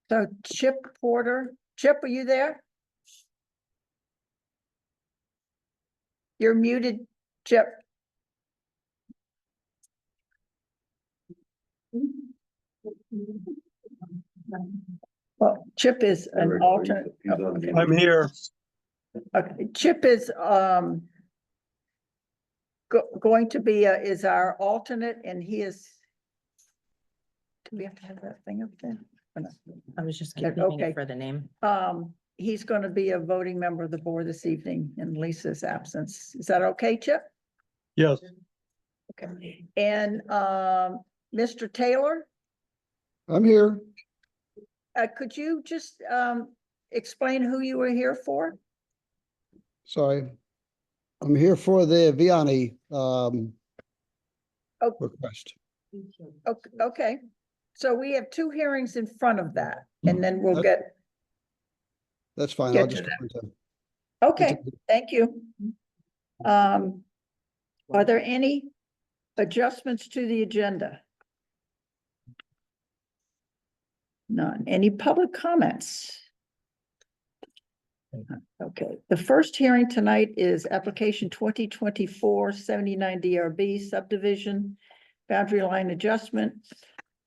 So Chip Porter, Chip, are you there? You're muted, Chip. Well, Chip is an alternate. I'm here. Okay, Chip is going to be is our alternate, and he is. Do we have to have that thing up there? Or not? I was just Okay. keeping it for the name. He's going to be a voting member of the board this evening in Lisa's absence. Is that okay, Chip? Yes, Okay. And Mr. Taylor, I'm here. could you just explain who you were here for? Sorry. I'm here for the Vianney request. Okay, so we have two hearings in front of that, and then we'll get, That's fine. Get I'll to just. okay, thank you. Are there any adjustments to the agenda? None. Any public comments? Okay, the first hearing tonight is application 2024-79 DRB subdivision, boundary line adjustment.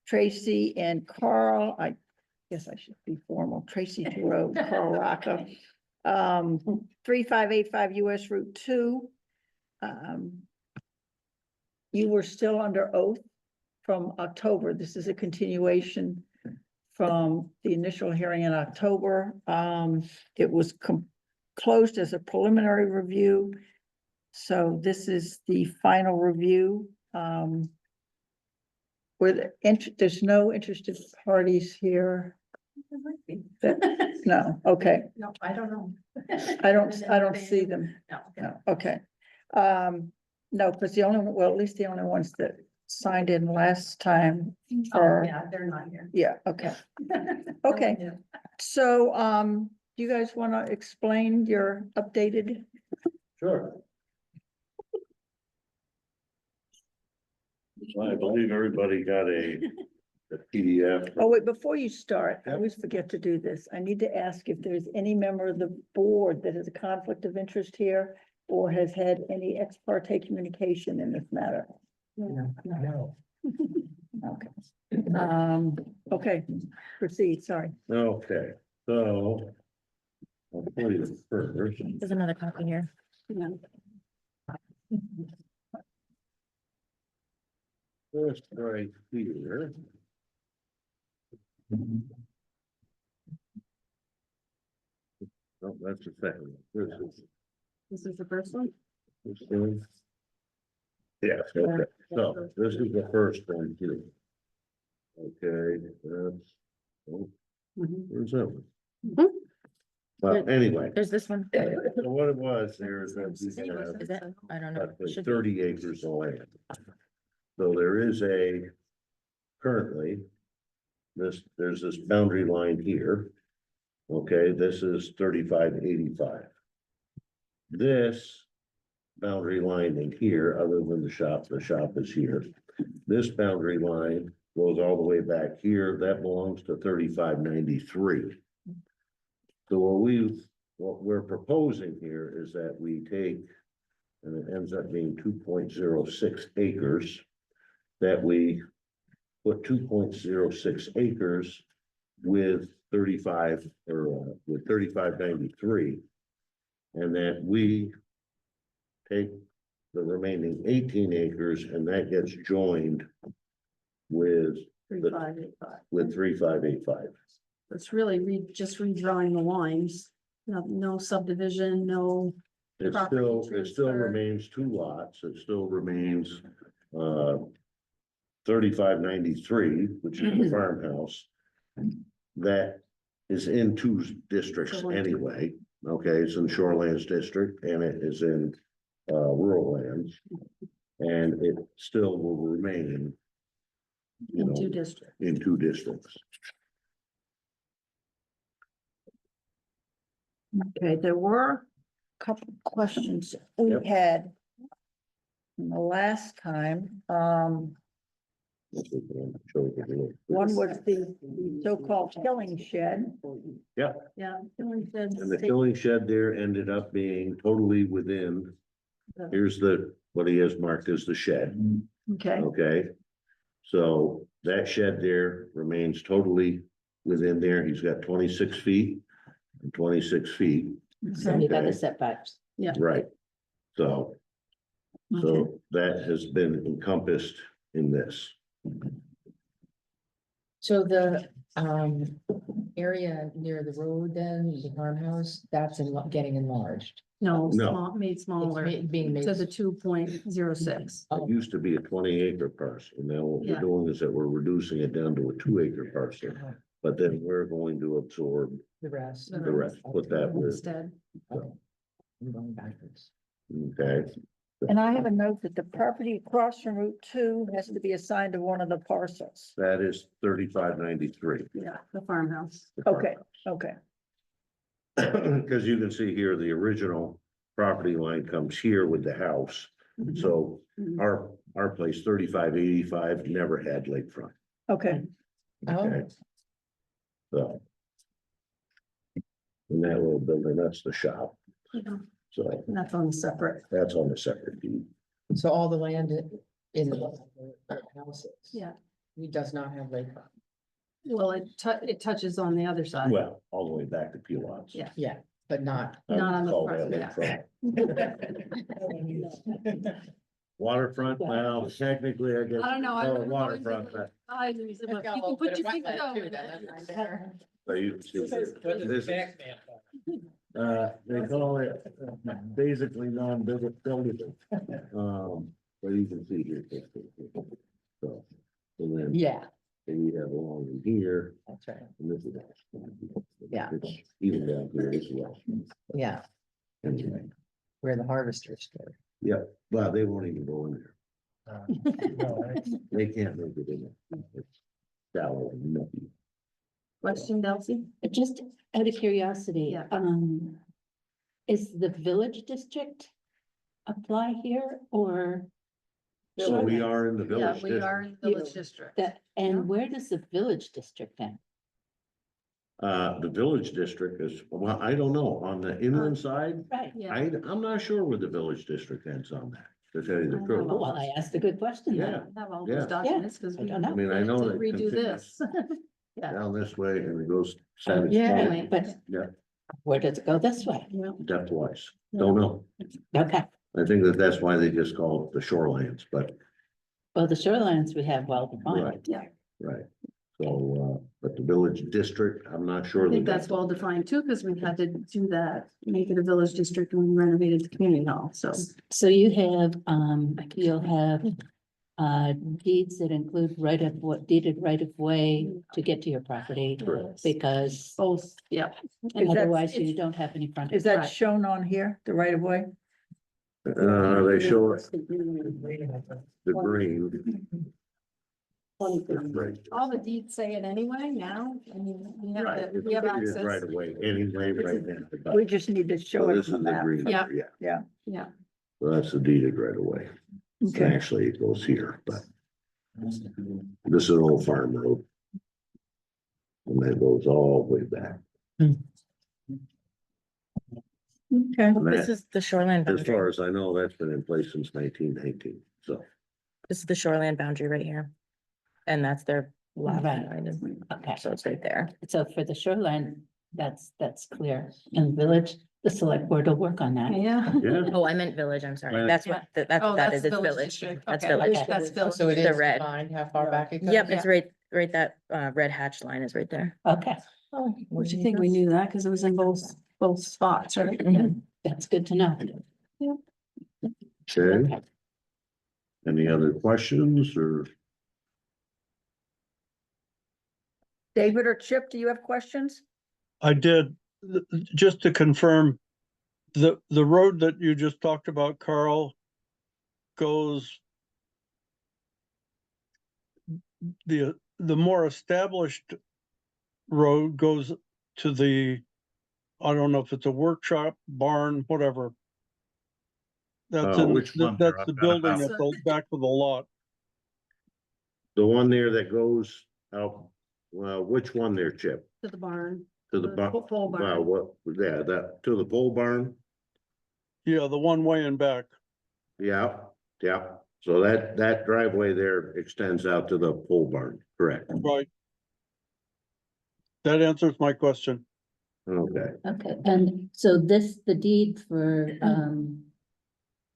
Tracy and Carl, I guess I should be formal, Tracy Giroux, Carl Rocca. 3585 US Route 2. You were still under oath from October. This is a continuation from the initial hearing in October. It was closed as a preliminary review. So this is the final review. There's no interested parties here. No, okay. No, I don't know. I don't see them. No, okay. No, because the only, well, at least the only ones that signed in last time Oh, are, yeah, they're not here. yeah, okay. Okay. So, do you guys want to explain your updated? Sure. So I believe everybody got a PDF. Oh, wait, before you start, I always forget to do this. I need to ask if there's any member of the board that has a conflict of interest here or has had any ex parte communication in this matter. No. Okay. Okay, proceed, sorry. Okay, so. I'll tell you the first. There's another copy here. First right here. No, that's the second. This is. This is the first one? This is. Yes, okay, so this is the first one here. Okay, that's. Oh, where's that one? Mhm. Well, anyway, There's this one. so what it was, there is that we have Is it? I don't know. roughly Should be. 30 acres of land. So there is currently, there's this boundary line here. Okay, this is 3585. This boundary line in here, other than the shop is here. This boundary line goes all the way back here, that belongs to 3593. So what we're proposing here is that we take, and it ends up being 2.06 acres, that we put 2.06 acres with 3593, and that we take the remaining 18 acres and that gets joined with 3585. It's really just redrawing the lines. No subdivision, no. It Property still transfer. remains two lots, it still remains 3593, which is the farmhouse. That is in two districts anyway, okay, it's in Shorelands District and it is in rural lands. And it still will remain, In two districts. in two districts. Okay, there were a couple of questions we Yep. had. the last time, one was the so-called killing shed. Yeah. Killing sheds. And the killing shed there ended up being totally within, here's what he has marked as the shed, Okay, okay? So that shed there remains totally within there. He's got 26 feet and 26 feet, So you got Okay. the setbacks. right? So, okay. so that has been encompassed in this. So the, area near the road then, the farmhouse, that's getting enlarged. No, No. made It's smaller being made. to the 2.06. It used to be a 20-acre parcel, and now what we're Yeah. doing is that we're reducing it down to a 2-acre parcel. But then we're going to absorb The rest. The the rest, put that with, Instead, Okay. I'm going backwards. okay? And I have a note that the property across from Route 2 has to be assigned to one of the parcels. That is 3593. yeah, the farmhouse. Okay, okay, Because you can see here, the original property line comes here with the house. So Mhm. our place, 3585, never had lakefront. okay. Okay. So. And that little building, that's the shop. Yeah, So and that's on separate. that's on the separate deed. So all the land in the houses. Yeah. He does not have lakefront. Well, it touches on the other side. Well, all the way back to Pelot's. Yeah. Yeah, but not. I would Not on the call front, that yeah. lakefront. Waterfront, well, technically, I guess. I don't know, I Oh, don't know waterfront, into but I use it, but you can put your finger over there. so you can see this, they call it basically non-buildable. But you can see here. So, and then Yeah, we have along in here, that's right. and this is. Yeah. It's even down here as well. Yeah, Anyway, where the harvesters go. yeah, well, they won't even go in there. They can't make it in there. It's shallow and mucky. Question, Delcy? Just out of curiosity, Yeah. Is the village district apply here or So we are in the Yeah, village we are district. in village district. that, Yeah. and where does the village district end? The village district is, well, I don't know, on the inland side, Right. Yeah. I'm not sure where the village district ends on that, to tell you the I truth. know. Well, I asked a good question Yeah. then. I have all Yeah. those documents because I we don't know. I mean, I know to that redo this. Yeah. down this way and it goes Savage Yeah, Point, but Yeah. where does it go this way? Yeah. depth-wise, don't know. Okay, I think that's why they just call it the shorelines, but, well, the shorelines we have well defined. right. Yeah. Right, so, but the village district, I'm not sure. I think the that's depth. well defined too, because we've had to do that, make it a village district when we renovated the community hall, so. So you have, you'll have deeds that include deeded right of way to get to your property. Correct. Because Both, yeah. Is that- otherwise you it's- don't have any frontage. Is that Right. shown on here, the right of way? They show it, the green. Right. All the deeds say it anyway now, I mean, we have, Right, we have it is access. right away, anyway, right now. but- We just need to show So it this on is the the map. green, Yeah. yeah, Yeah, so that's the deeded right away. Okay, Actually, it goes here, but this is an old farm road. And that goes all the way back. okay. And This that, is the shoreline as boundary. far as I know, that's been in place since 1919, so. This is the shoreline boundary right here. And that's their lot Right. line, and Okay, so it's right there. so for the shoreline, that's clear. In village, the select board will work on that. yeah. Yeah, Oh, I meant village, I'm sorry. Right. That's what, that Oh, that that's is, it's village village. district. That's Okay, village. That's village. So it is The red. defined how far back it goes? Yep, it's right that red hatch line is right there. Okay, Would you think we knew that? Because it was in both spots, right? Mhm. that's good to know. okay. Any other questions or? David or Chip, do you have questions? I did, just to confirm, the road that you just talked about, Carl, goes the more established road goes to the, I don't know if it's a workshop, barn, whatever. That's in, which that- one there? that's the I've got a building map. at the back of the lot. The one there that goes out, well, which one there, Chip? To the barn. To the The pole barn. what, yeah, that, to the pole barn? Yeah, the one way in back. Yeah, yeah. So that driveway there extends out to the pole barn, correct? Right. That answers my question. Okay. Okay, and so this, the deed for,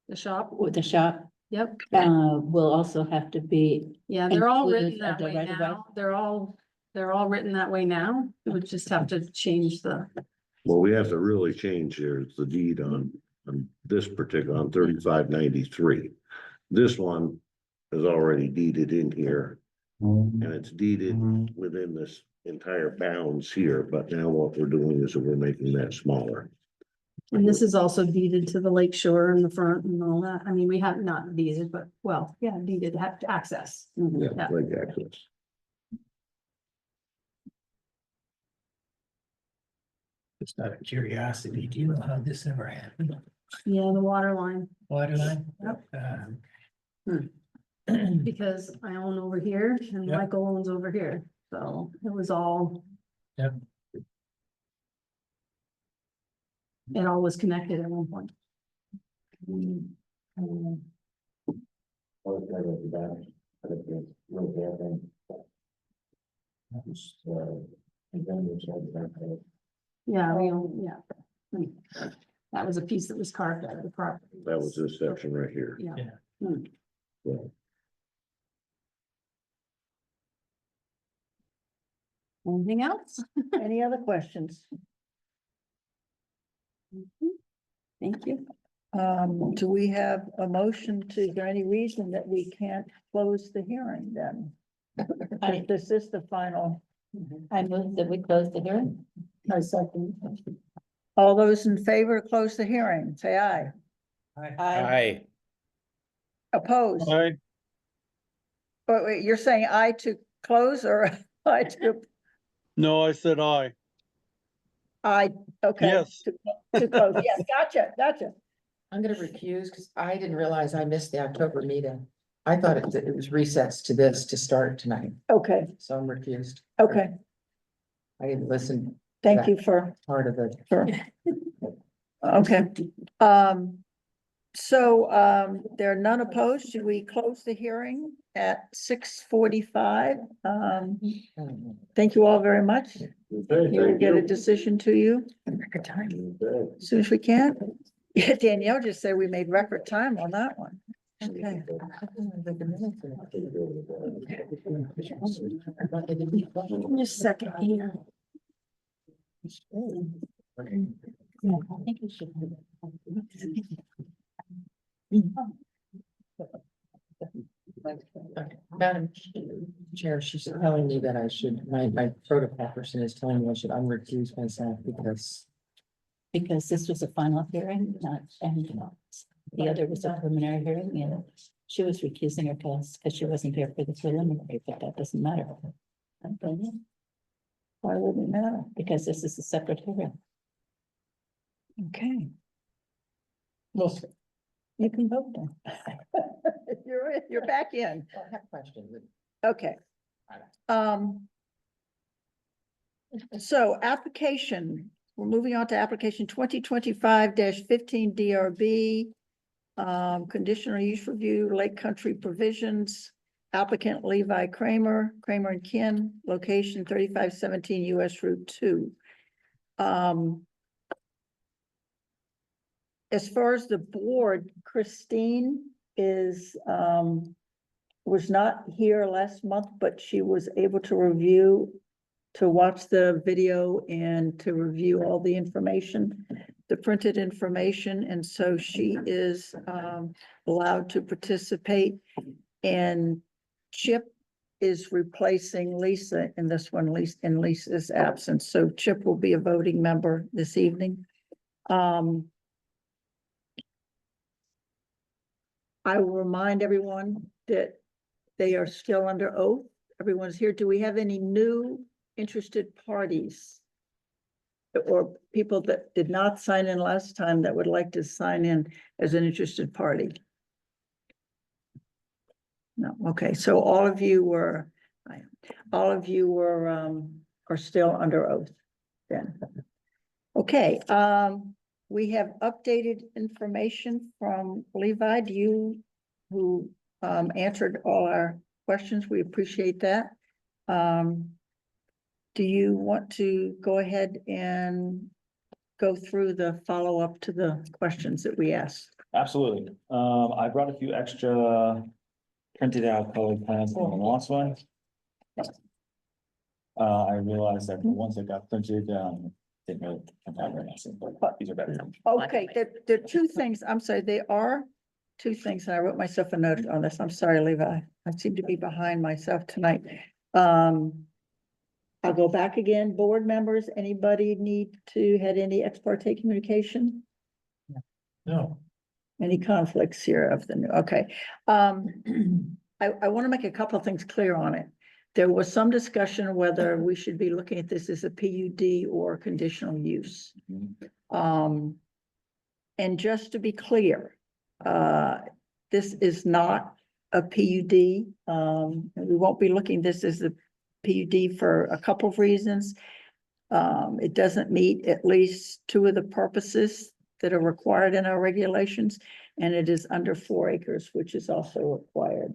The shop, with the shop, yep. will also have to be, Yeah, they're all included written that of the way right of way? now. They're all written that way now. We would just have to change the, Well, we have to really change here, the deed on this particular, on 3593. This one is already deeded in here. And it's deeded within this entire bounds here, but now what we're doing is we're making that smaller. and this is also deeded to the lake shore in the front and all that. I mean, we have not deeded, but well, yeah, deeded have access. Yeah, Yeah. like access. Just out of curiosity, do you know how this ever happened? Yeah, the water line, Water line? Yep. because I own over here and Yep. Michael owns over here. So it was all. Yep. It all was connected at one point. Yeah, we own, yeah. That was a piece that was carved out of the property. That was this section right here. Yeah. Yeah. Yeah. Anything else? Any other questions? Thank you. Do we have a motion to, is there any reason that we can't close the hearing then? If this is the final. I move that we close the hearing. I second. All those in favor, close the hearing, say aye. Aye. Opposed? I, Wait, you're saying aye to close or aye to, no, I said aye. aye, okay. Yes. To close, yes, gotcha. I'm gonna recuse because I didn't realize I missed the October meeting. I thought it was recessed to this to start tonight, Okay, so I'm recused. okay, I didn't listen thank you for, part of it. okay. There are none opposed. Should we close the hearing at 6:45? Thank you all very much. We'll get a decision to you Record time. as soon as we can. Yeah, Danielle just said we made record time on that one. Okay. Just a second here. Yeah, I think we should. Madam Chair, she's telling me that I should, my protocol person is telling me I should unrecuse myself Because this was a final hearing, not, and the other was a preliminary hearing, and she was recusing her case because she wasn't here for the preliminary, but that doesn't matter. Why wouldn't it matter? Because this is a separate hearing. Okay. Well, you can vote then. You're back in. I have questions. Okay. So application, we're moving on to application 2025-15 DRB. Conditional use review, Lake Country Provisions, applicant Levi Kramer and Kin, location 3517 US Route 2. As far as the board, Christine is, was not here last month, but she was able to watch the video and to review all the information, the printed information, and so she is allowed to participate. And Chip is replacing Lisa in this one, in Lisa's absence, so Chip will be a voting member this evening. I will remind everyone that they are still under oath. Everyone's here. Do we have any new interested parties? or people that did not sign in last time that would like to sign in as an interested party? No, okay, so all of you were, are still under oath then. Okay, we have updated information from Levi. Who answered all our questions. We appreciate that. Do you want to go ahead and go through the follow-up to the questions that we asked? Absolutely. I brought a few extra printed out colored plans for the last one. I realized that the ones that got printed, didn't really come out very nicely, but these are better. Okay, there are two things, I'm sorry, there are two things, and I wrote myself a note on this. I'm sorry, Levi. I seem to be behind myself tonight. I'll go back again. Board members, anybody need to had any ex parte communication? No, Any conflicts here of the new, okay. I want to make a couple of things clear on it. There was some discussion whether we should be looking at this as a PUD or conditional use. And just to be clear, this is not a PUD. We won't be looking this as a PUD for a couple of reasons. It doesn't meet at least two of the purposes that are required in our regulations, and it is under 4 acres, which is also required.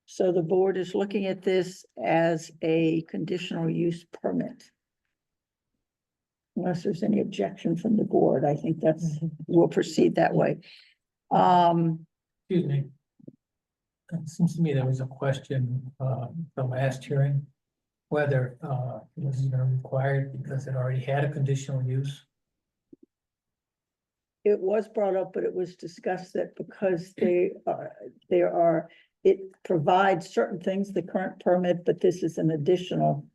So the board is looking at this as a conditional use permit. Unless there's any objection from the board, I think we'll proceed that way. excuse me. It seems to me there was a question, the last hearing, whether, it was even required because it already had a conditional use. It was brought up, but it was discussed that because it provides certain things, the current permit, but this is an additional.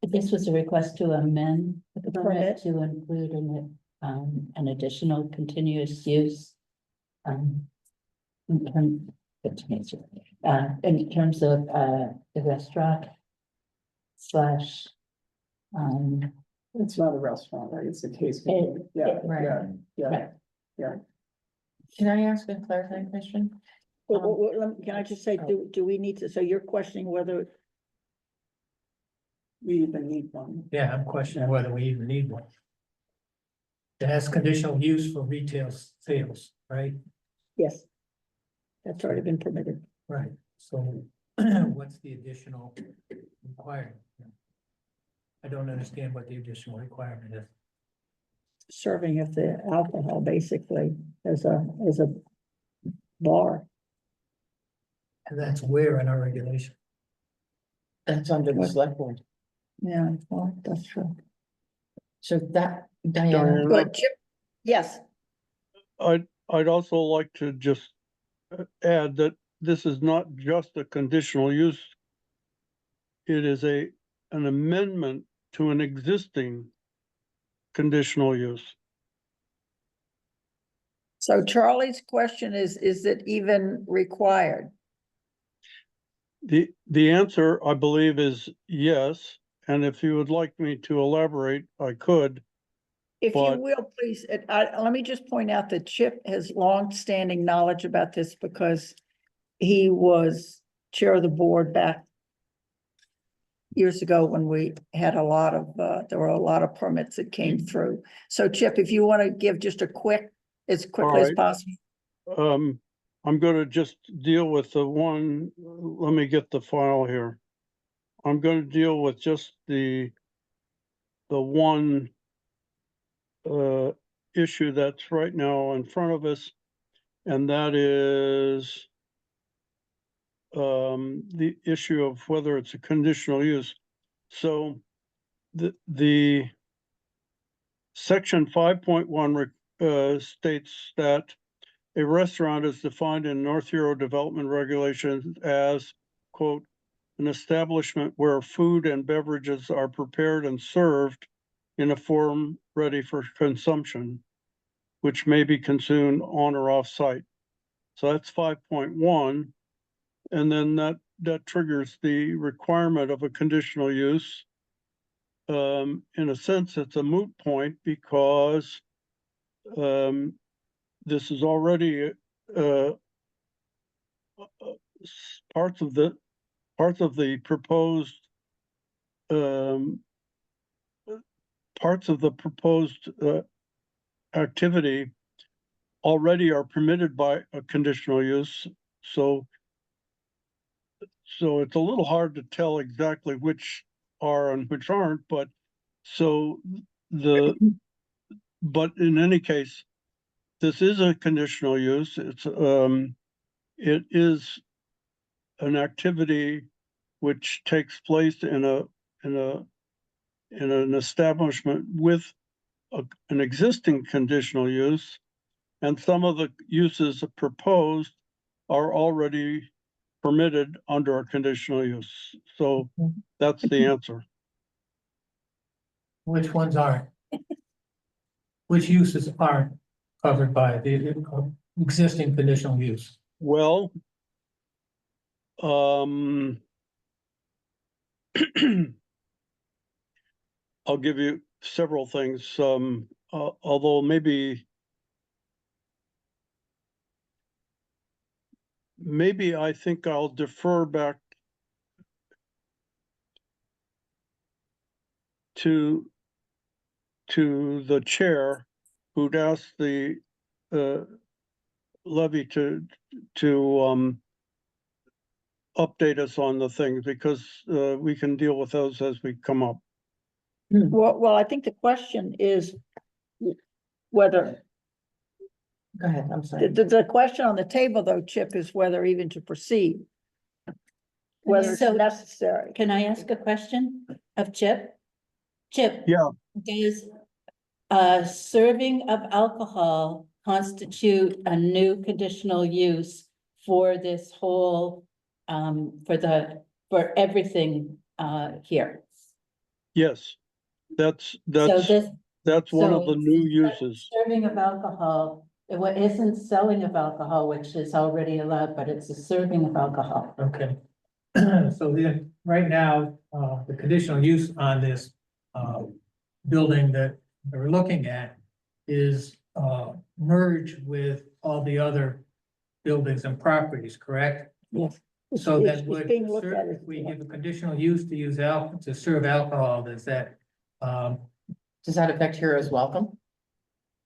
This was a request to amend the Permit. permit to include an additional continuous use. In terms of the restaurant slash. It's not a restaurant, right? It's a case. It- Yeah, Right. yeah. Can I ask a clarifying question? Can I just say, do we need to, so you're questioning whether, We even need one. Yeah, I'm questioning whether we even need one. It has conditional use for retail sales, right? yes. That's already been permitted. Right, so what's the additional requirement? I don't understand what the additional requirement is. Serving of the alcohol basically as a bar. And that's where in our regulation. That's under the select board. Yeah, well, that's true. So that, Diana, But Chip, yes, I'd also like to just add that this is not just a conditional use. It is an amendment to an existing conditional use. so Charlie's question is it even required? The answer, I believe, is yes, and if you would like me to elaborate, I could. If you But- will, please, let me just point out that Chip has long-standing knowledge about this because he was chair of the board back years ago when we had there were a lot of permits that came through. So Chip, if you want to give just as quickly as Alright. possible. I'm gonna just deal with the one, let me get the file here. I'm gonna deal with just the one issue that's right now in front of us, and that is the issue of whether it's a conditional use. So the section 5.1 states that a restaurant is defined in North Hero Development Regulations as, quote, an establishment where food and beverages are prepared and served in a form ready for consumption, which may be consumed on or off site. So that's 5.1. And then that triggers the requirement of a conditional use. in a sense, it's a moot point because this is already parts of the proposed parts of the proposed activity already are permitted by a conditional use. So it's a little hard to tell exactly which are and which aren't, but but in any case, this is a conditional use. It is an activity which takes place in an establishment with an existing conditional use, and some of the uses proposed are already permitted under a conditional use. So that's the answer. Which ones aren't? Which uses aren't covered by the existing conditional use? Well, I'll give you several things, although maybe I think I'll defer back to the chair, who'd asked the levy to update us on the things, because we can deal with those as we come up. Well, I think the question is whether, Go ahead, I'm sorry. the question on the table though, Chip, is whether even to proceed. Whether it's So- necessary. Can I ask a question of Chip? Chip? Yeah. Does serving of alcohol constitute a new conditional use for this whole, for everything here? Yes, that's So this, one of the so- new uses. serving of alcohol, it isn't selling of alcohol, which is already allowed, but it's a serving of alcohol. Okay. So right now, the conditional use on this, building that we're looking at is, merged with all the other buildings and properties, correct? Yes. So It's- then it's being looked at if as- we give a conditional use to use to serve alcohol, does that, Does that affect Heroes Welcome?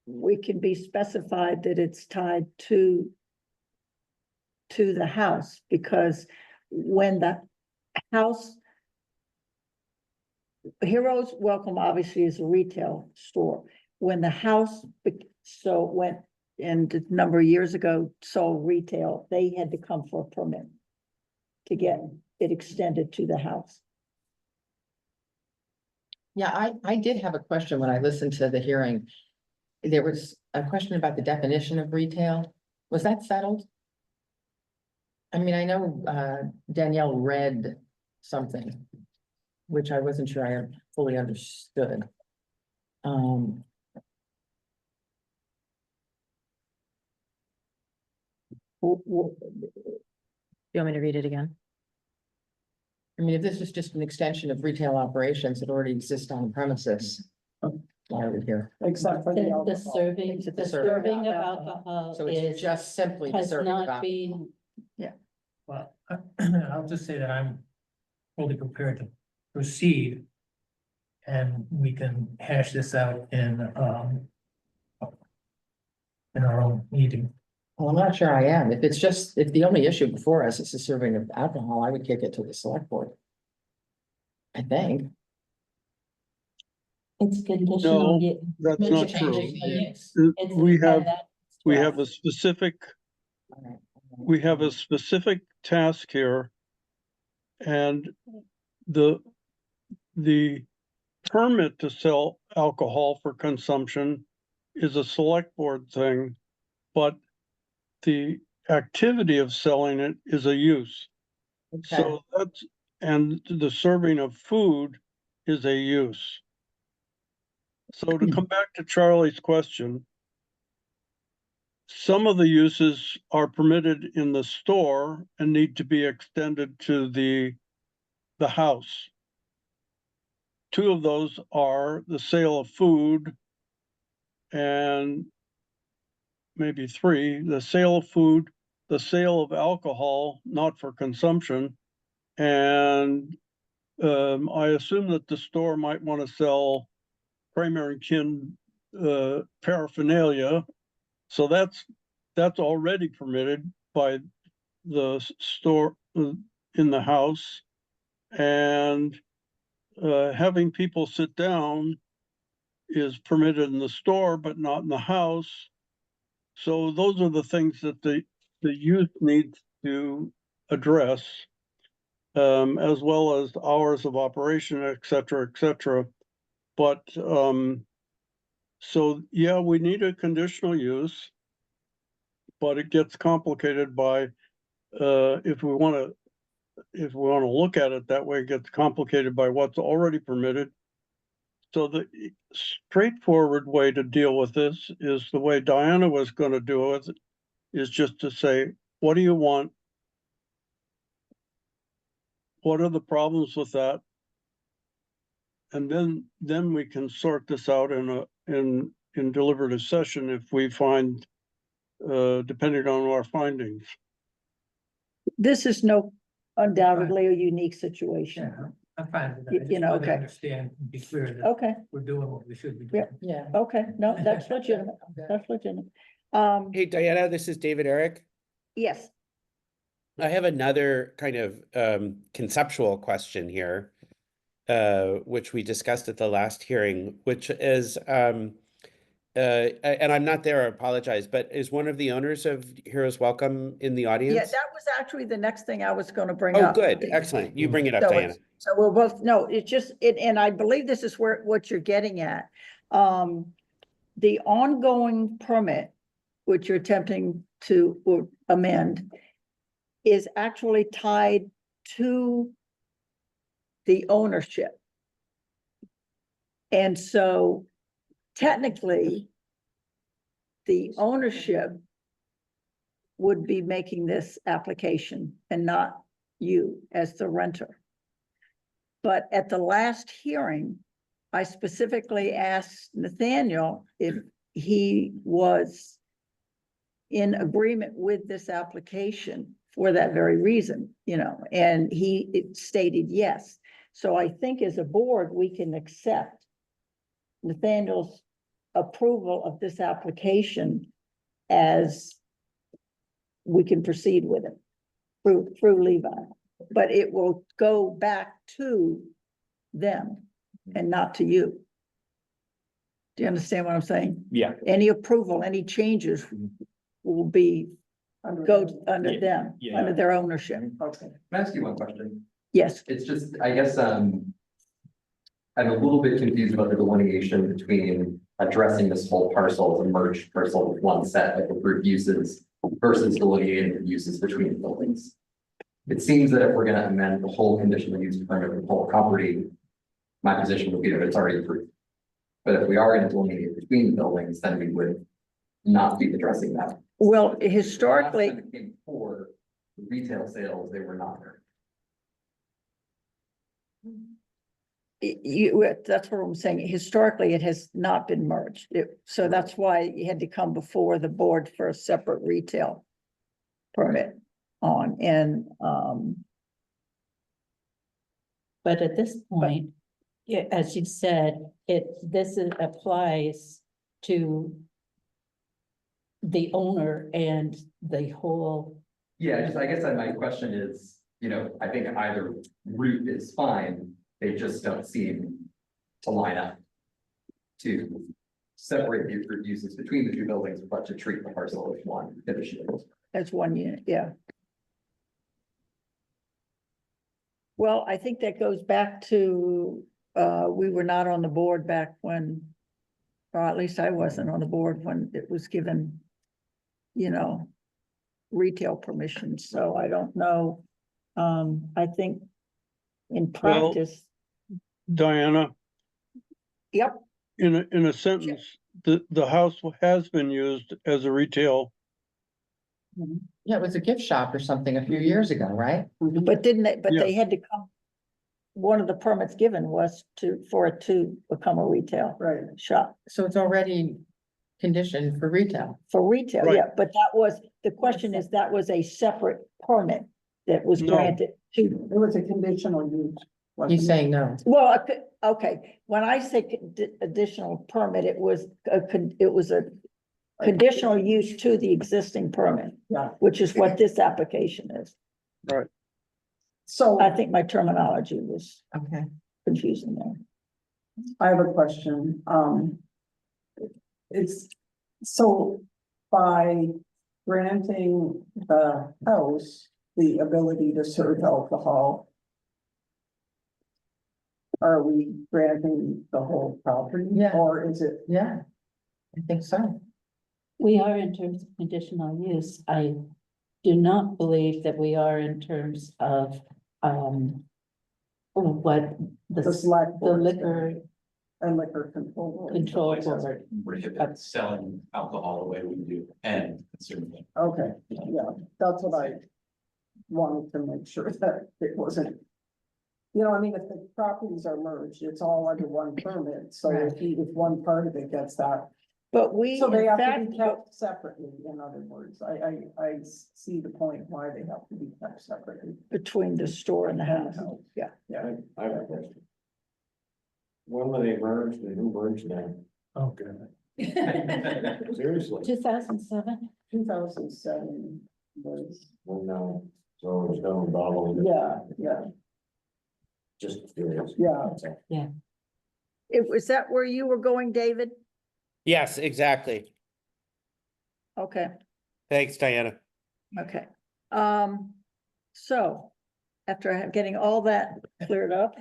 We can be specified that it's tied to the house, because when the house, Heroes Welcome obviously is a retail store. When the house, and a number of years ago, sold retail, they had to come for a permit to get it extended to the house. Yeah, I did have a question when I listened to the hearing. There was a question about the definition of retail. Was that settled? I mean, I know Danielle read something, which I wasn't sure I fully understood. You want me to read it again? I mean, if this is just an extension of retail operations that already exist on premises. Why are we here? Except for the The alcohol. serving, the serving. serving of alcohol So it's is, just simply. has serving of not alcohol. been, well, I'll just say that I'm fully prepared to proceed. And we can hash this out in our own meeting. Well, I'm not sure I am. If it's just, if the only issue before us is the serving of alcohol, I would kick it to the select board. I think. it's conditional. No, u- that's it's not a true. conditional use. Uh, It's- we and have- that's We rough. have a specific task here. And the permit to sell alcohol for consumption is a select board thing, but the activity of selling it is a use. Okay. So and the serving of food is a use. So to come back to Charlie's question, some of the uses are permitted in the store and need to be extended to the house. two of those are the sale of food and maybe three, the sale of food, the sale of alcohol, not for consumption. And I assume that the store might want to sell primary kin paraphernalia. So that's already permitted by the store in the house. And having people sit down is permitted in the store, but not in the house. So those are the things that the youth needs to address, as well as hours of operation, et cetera, et cetera. But so yeah, we need a conditional use, but it gets complicated by if we want to look at it that way, it gets complicated by what's already permitted. So the straightforward way to deal with this is the way Diana was going to do it, is just to say, what do you want? What are the problems with that? And then we can sort this out in deliberative session if we find, depending on our findings. This is undoubtedly a unique situation. Yeah, I'm fine with that. I You just know, wanted to okay. Understand and be clear that Okay, we're doing what we should be Yeah. doing. Yeah. okay, no, that's legitimate, that's legitimate. Hey, Diana, this is David Eric. Yes, I have another kind of conceptual question here, which we discussed at the last hearing, which is, and I'm not there, I apologize, but is one of the owners of Heroes Welcome in the yeah, audience? that was actually the next thing I was gonna bring Oh, up. good, excellent. You bring it up, So Diana. it's, so we're both, no, it's just, and I believe this is what you're getting at. The ongoing permit, which you're attempting to amend, is actually tied to the ownership. And so technically, the ownership would be making this application and not you as the renter. But at the last hearing, I specifically asked Nathaniel if he was in agreement with this application for that very reason, and he stated yes. So I think as a board, we can accept Nathaniel's approval of this application as we can proceed with it through Levi. But it will go back to them and not to you. Do you understand what I'm saying? Yeah. Any approval, any changes will go under them, yeah. under their ownership. Okay, can I ask you one question? Yes, It's just, I guess, I'm a little bit confused about the delineation between addressing this whole parcel as a merged parcel with one set of approved uses versus delineating the uses between buildings. It seems that if we're gonna amend the whole conditional use permit of the whole property, my position would be that it's already approved. But if we are gonna delineate between the buildings, then we would not be addressing that. well, Last historically, time it came before, the retail sales, they were not there. that's what I'm saying. Historically, it has not been merged. So that's why you had to come before the board for a separate retail permit on, and, But at this point, yeah, as you said, applies to the owner and the whole. Yeah, I guess my question is, I think either route is fine, they just don't seem to line up. To separate the approved uses between the two buildings, but to treat the parcel as one conditional. as one unit, yeah. Well, I think that goes back to, we were not on the board back when, or at least I wasn't on the board when it was given, retail permissions, so I don't know. I think in Well- practice, Diana, yep, in a sentence, the house has been used as a retail. Yeah, it was a gift shop or something a few years ago, right? but didn't they, but Yeah. they had to come one of the permits given was for it to become a retail Right. shop. So it's already conditioned for retail. For retail, Right. yeah, but that was, the question is, that was a separate permit that was No. granted to, It was a conditional use. wasn't He's it? saying no. well, okay, when I say additional permit, it was a conditional use to the existing permit, Yeah, which is what this application is. so I think my terminology was Okay. confusing there. I have a question. It's, so by granting the house the ability to serve alcohol, are we granting the whole property? Yeah. Or is it? Yeah, I think so. We are in terms of conditional use. I do not believe that we are in terms of, what The the select. the board's liquor And liquor control. control board. Prohibit selling alcohol the way we do and consuming it. Okay, yeah, that's what I wanted to make sure that it wasn't. You know, I mean, if the properties are merged, it's all under one permit, so if one part of it gets that. But we, So they in have to fact, be kept separately, in other words, I see the point why they have to be kept separately. between the store and the house, yeah. Yeah, I have a question. When were they merged and who merged them? Oh, good. Seriously? 2007? 2007 was, Well, no, so it's no involvement. yeah, Just curious. yeah. Was that where you were going, David? Yes, exactly. Okay. Thanks, Diana. Okay, so after getting all that cleared up,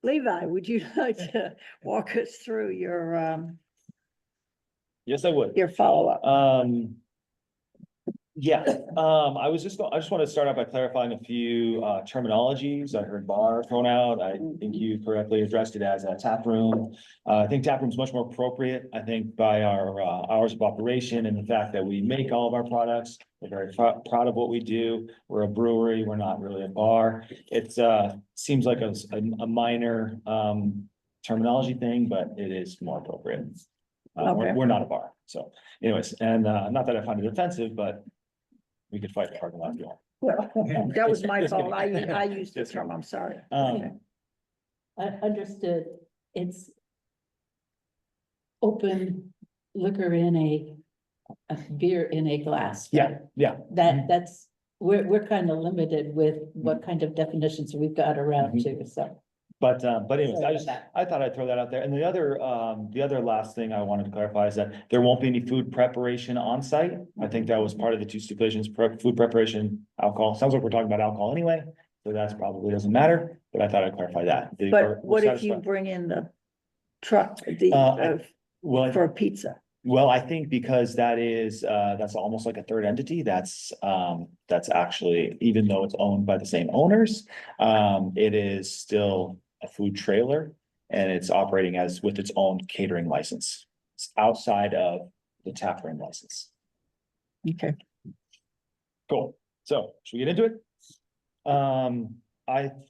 Levi, would you like to walk us through Yes, I would. your follow-up? Yeah, I just want to start out by clarifying a few terminologies. I heard bar thrown out. I think you correctly addressed it as a tap room. I think tap room is much more appropriate, I think, by our hours of operation and the fact that we make all of our products. We're very proud of what we do. We're a brewery. We're not really a bar. It's seems like a minor terminology thing, but it is more appropriate. Okay. We're not a bar. So anyways, and not that I find it offensive, but we could fight the parking lot if you want. Yeah. That was my Just fault. kidding. I used the Just term, I'm sorry. I understood. It's open liquor in a beer in a glass. Yeah, yeah. That's, we're kind of limited with what kind of definitions we've got around too, so. But anyways, Sorry about that. I thought I'd throw that out there. And the other last thing I wanted to clarify is that there won't be any food preparation on site. I think that was part of the two stipulations, food preparation, alcohol. Sounds like we're talking about alcohol anyway, so that's probably doesn't matter, but I thought I'd clarify that. But what if you bring in the truck, Well, for a pizza? well, I think because that's almost like a third entity, that's actually, even though it's owned by the same owners, it is still a food trailer and it's operating as with its own catering license. It's outside of the tap room license. Okay. Cool. So should we get into it?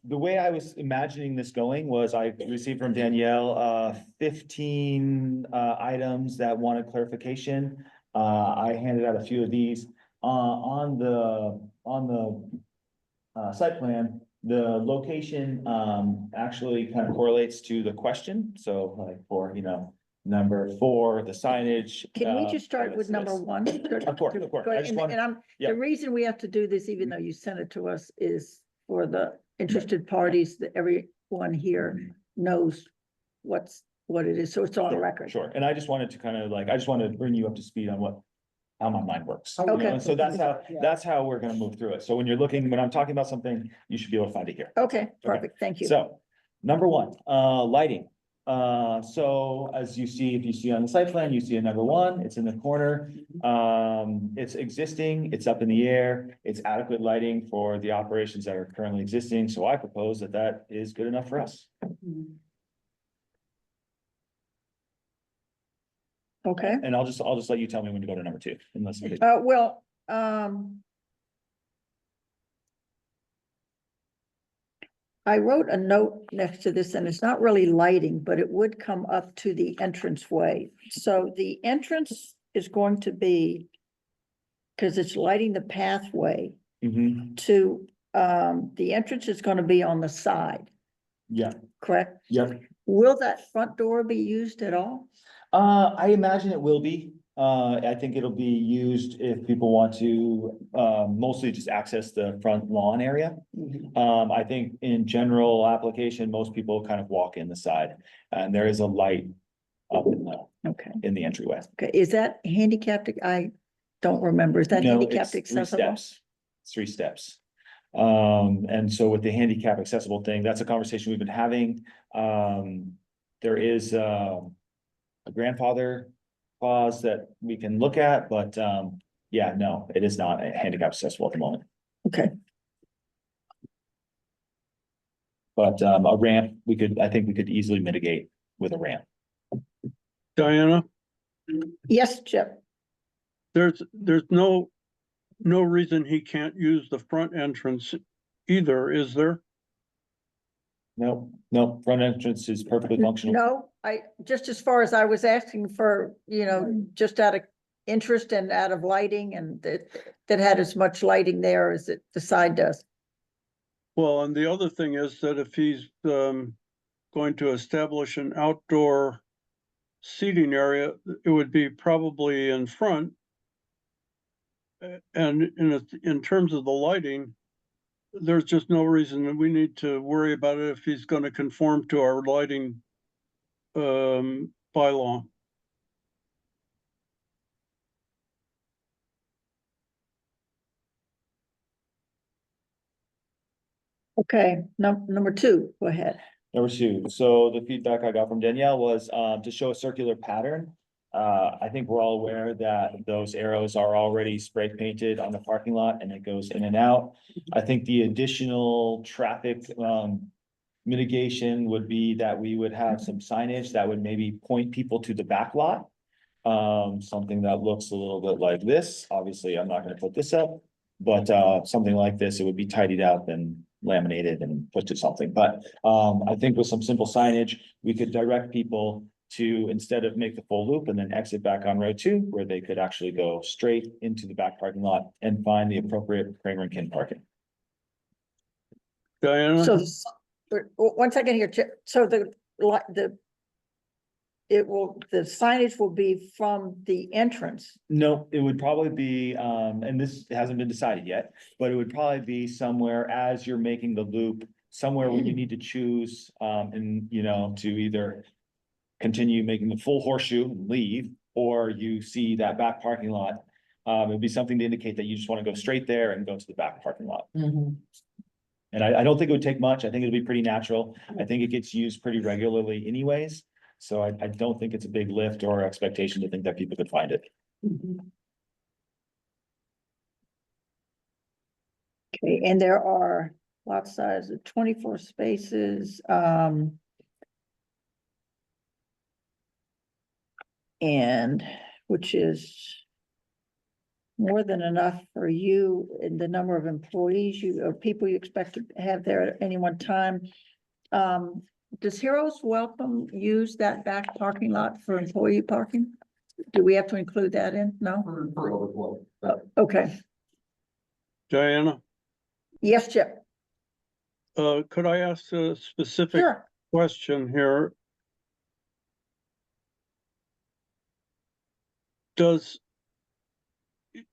The way I was imagining this going was I received from Danielle, 15, items that wanted clarification. I handed out a few of these, on the site plan. The location, actually kind of correlates to the question. So like for, number 4, the signage. Can we just start yes, with number yes. 1? Of course. Go I ahead. just want, yeah. The reason we have to do this, even though you sent it to us, is for the interested parties, that everyone here knows what it is, so it's on record. Sure, and I just wanted to kind of I just wanted to bring you up to speed on how my mind works. Okay. And so that's how we're gonna move through it. So when I'm talking about something, you should be able to find it here. Okay, perfect, thank you. So, number 1, lighting. So as you see, if you see on the site plan, you see a number 1, it's in the corner. It's existing, it's up in the air, it's adequate lighting for the operations that are currently existing. So I propose that is good enough for us. Okay, And I'll just let you tell me when to go to number 2, unless. well, I wrote a note next to this, and it's not really lighting, but it would come up to the entranceway. So the entrance is going to be, because it's lighting the pathway Mhm. to, the entrance is gonna be on the side, Yeah, correct? yep. Will that front door be used at all? I imagine it will be. I think it'll be used if people want to, mostly just access the front lawn area. I think in general application, most people kind of walk in the side, and there is a light up Okay, in the entryway. okay, is that handicapped? I don't remember. Is that No, handicapped it's 3 accessible? steps. It's 3 steps. And so with the handicap accessible thing, that's a conversation we've been having. There is, a grandfather clause that we can look at, but, yeah, no, it is not handicap accessible at the moment. Okay, But, a ramp, I think we could easily mitigate with a ramp. Diana, yes, Chip, there's no reason he can't use the front entrance either, is there? No, no, front entrance is perfectly functional. no, just as far as I was asking for, just out of interest and out of lighting, and that had as much lighting there as the side does. Well, and the other thing is that if he's going to establish an outdoor seating area, it would be probably in front. And in terms of the lighting, there's just no reason that we need to worry about it if he's gonna conform to our lighting bylaw. Okay, number two, go ahead. Number 2, so the feedback I got from Danielle was, to show a circular pattern. I think we're all aware that those arrows are already spray painted on the parking lot and it goes in and out. I think the additional traffic, mitigation would be that we would have some signage that would maybe point people to the back lot. Something that looks a little bit like this. Obviously, I'm not gonna put this up, but, something like this, it would be tidied up and laminated and put to something. But, I think with some simple signage, we could direct people to, instead of make the full loop and then exit back on Road 2, where they could actually go straight into the back parking lot and find the appropriate Kramer and Kin parking. Diana? So, one second here, Chip, so the signage will be from the entrance. No, it would probably be, and this hasn't been decided yet, but it would probably be somewhere as you're making the loop, somewhere where you need to choose, to either continue making the full horseshoe and leave, or you see that back parking lot. It'd be something to indicate that you just want to go straight there and go to the back parking lot. And I don't think it would take much. I think it'll be pretty natural. I think it gets used pretty regularly anyways. So I don't think it's a big lift or expectation to think that people could find it. Okay, and there are lot size of 24 spaces, and which is more than enough for you and the number of employees or people you expect to have there at any one time. Does Heroes Welcome use that back parking lot for employee parking? Do we have to include that in? No? For overflow. Okay. Diana, Yes, Chip. could I ask a specific Sure. question here?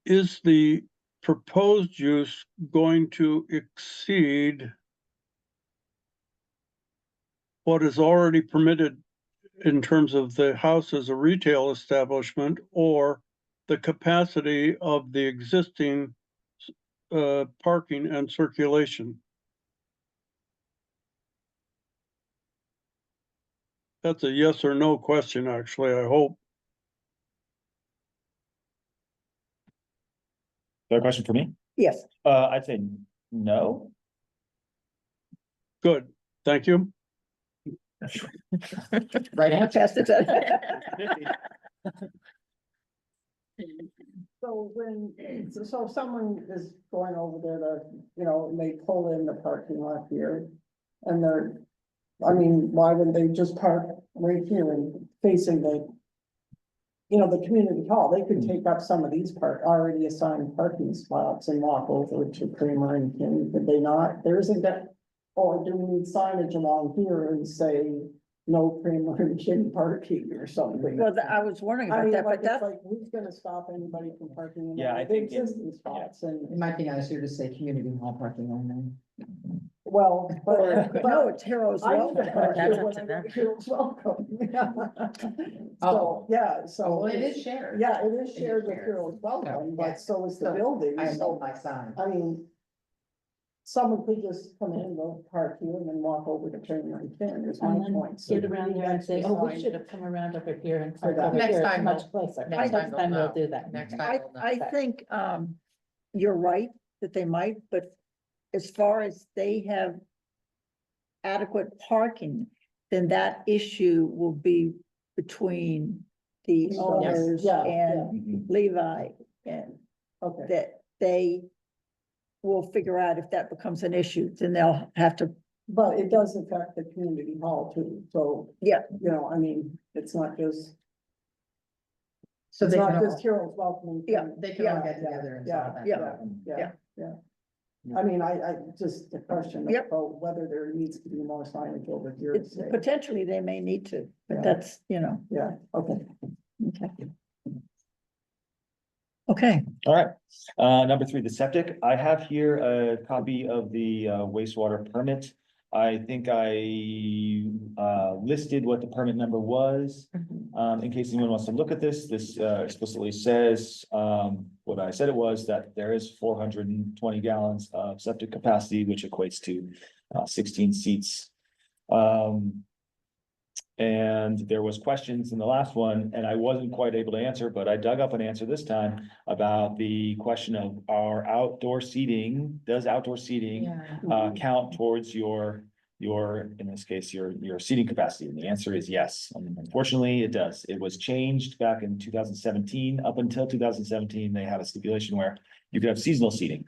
Is the proposed use going to exceed what is already permitted in terms of the house as a retail establishment, or the capacity of the existing parking and circulation? That's a yes or no question, actually, I hope. Is that a question for me? Yes. I'd say no. Good, thank you. Right I answer. passed it to- So so if someone is going over there to, and they pull in the parking lot here, And they're, I mean, why wouldn't they just park right here and facing the, you know, the community hall? They could take up some of these already assigned parking spots and walk over to Kramer and King, could they not? There isn't that, or do we need signage along here and say no Kramer and King parking or something? Well, I was wondering I about mean, that, like, but it's that, like, who's gonna stop anybody from parking in Yeah, I the think it- existing spots and, It might be nicer to say community hall parking only. well, but. no, it's Heroes I Welcome. need to park That's here up when to I go them. to Heroes Welcome. Oh. So, yeah, so. Oh, well, it is shared. Yeah, it is It is shared with shared. Heroes Welcome, Yeah. but so is the So, building, I know so, my sign. I mean. Someone could just come in, go park here and then walk over to Kramer and King is my And then point. So get around there and say, oh, we should have come around over here and parked that. over Next here, it's time much we'll- closer. next Next time time we'll we'll do that. Next I, time. we'll know. I think, you're right that they might, but as far as they have adequate parking, then that issue will be between the Yes, owners yeah, and Levi, and Okay, that they will figure out if that becomes an issue, then they'll have to, but it does affect the community hall too, so. Yeah. You know, I mean, it's not just, So it's they not can just all, Heroes Welcome. Yeah, they can all Yeah, get together and yeah, solve that yeah. problem. Yeah. I mean, I just a question Yep. about whether there needs to be more signage over here. to it's say- potentially they may need to, Yeah. but that's, you know, Yeah, okay. okay. Okay, All right, number 3, the septic. I have here a copy of the wastewater permit. I think I listed what the permit number was. In case anyone wants to look at this, this explicitly says, what I said it was, that there is 420 gallons of septic capacity, which equates to 16 seats. And there was questions in the last one, and I wasn't quite able to answer, but I dug up an answer this time about the question of our outdoor seating, does outdoor seating Yeah. count towards your, in this case, your seating capacity? And the answer is yes. Unfortunately, it does. It was changed back in 2017. Up until 2017, they had a stipulation where you could have seasonal seating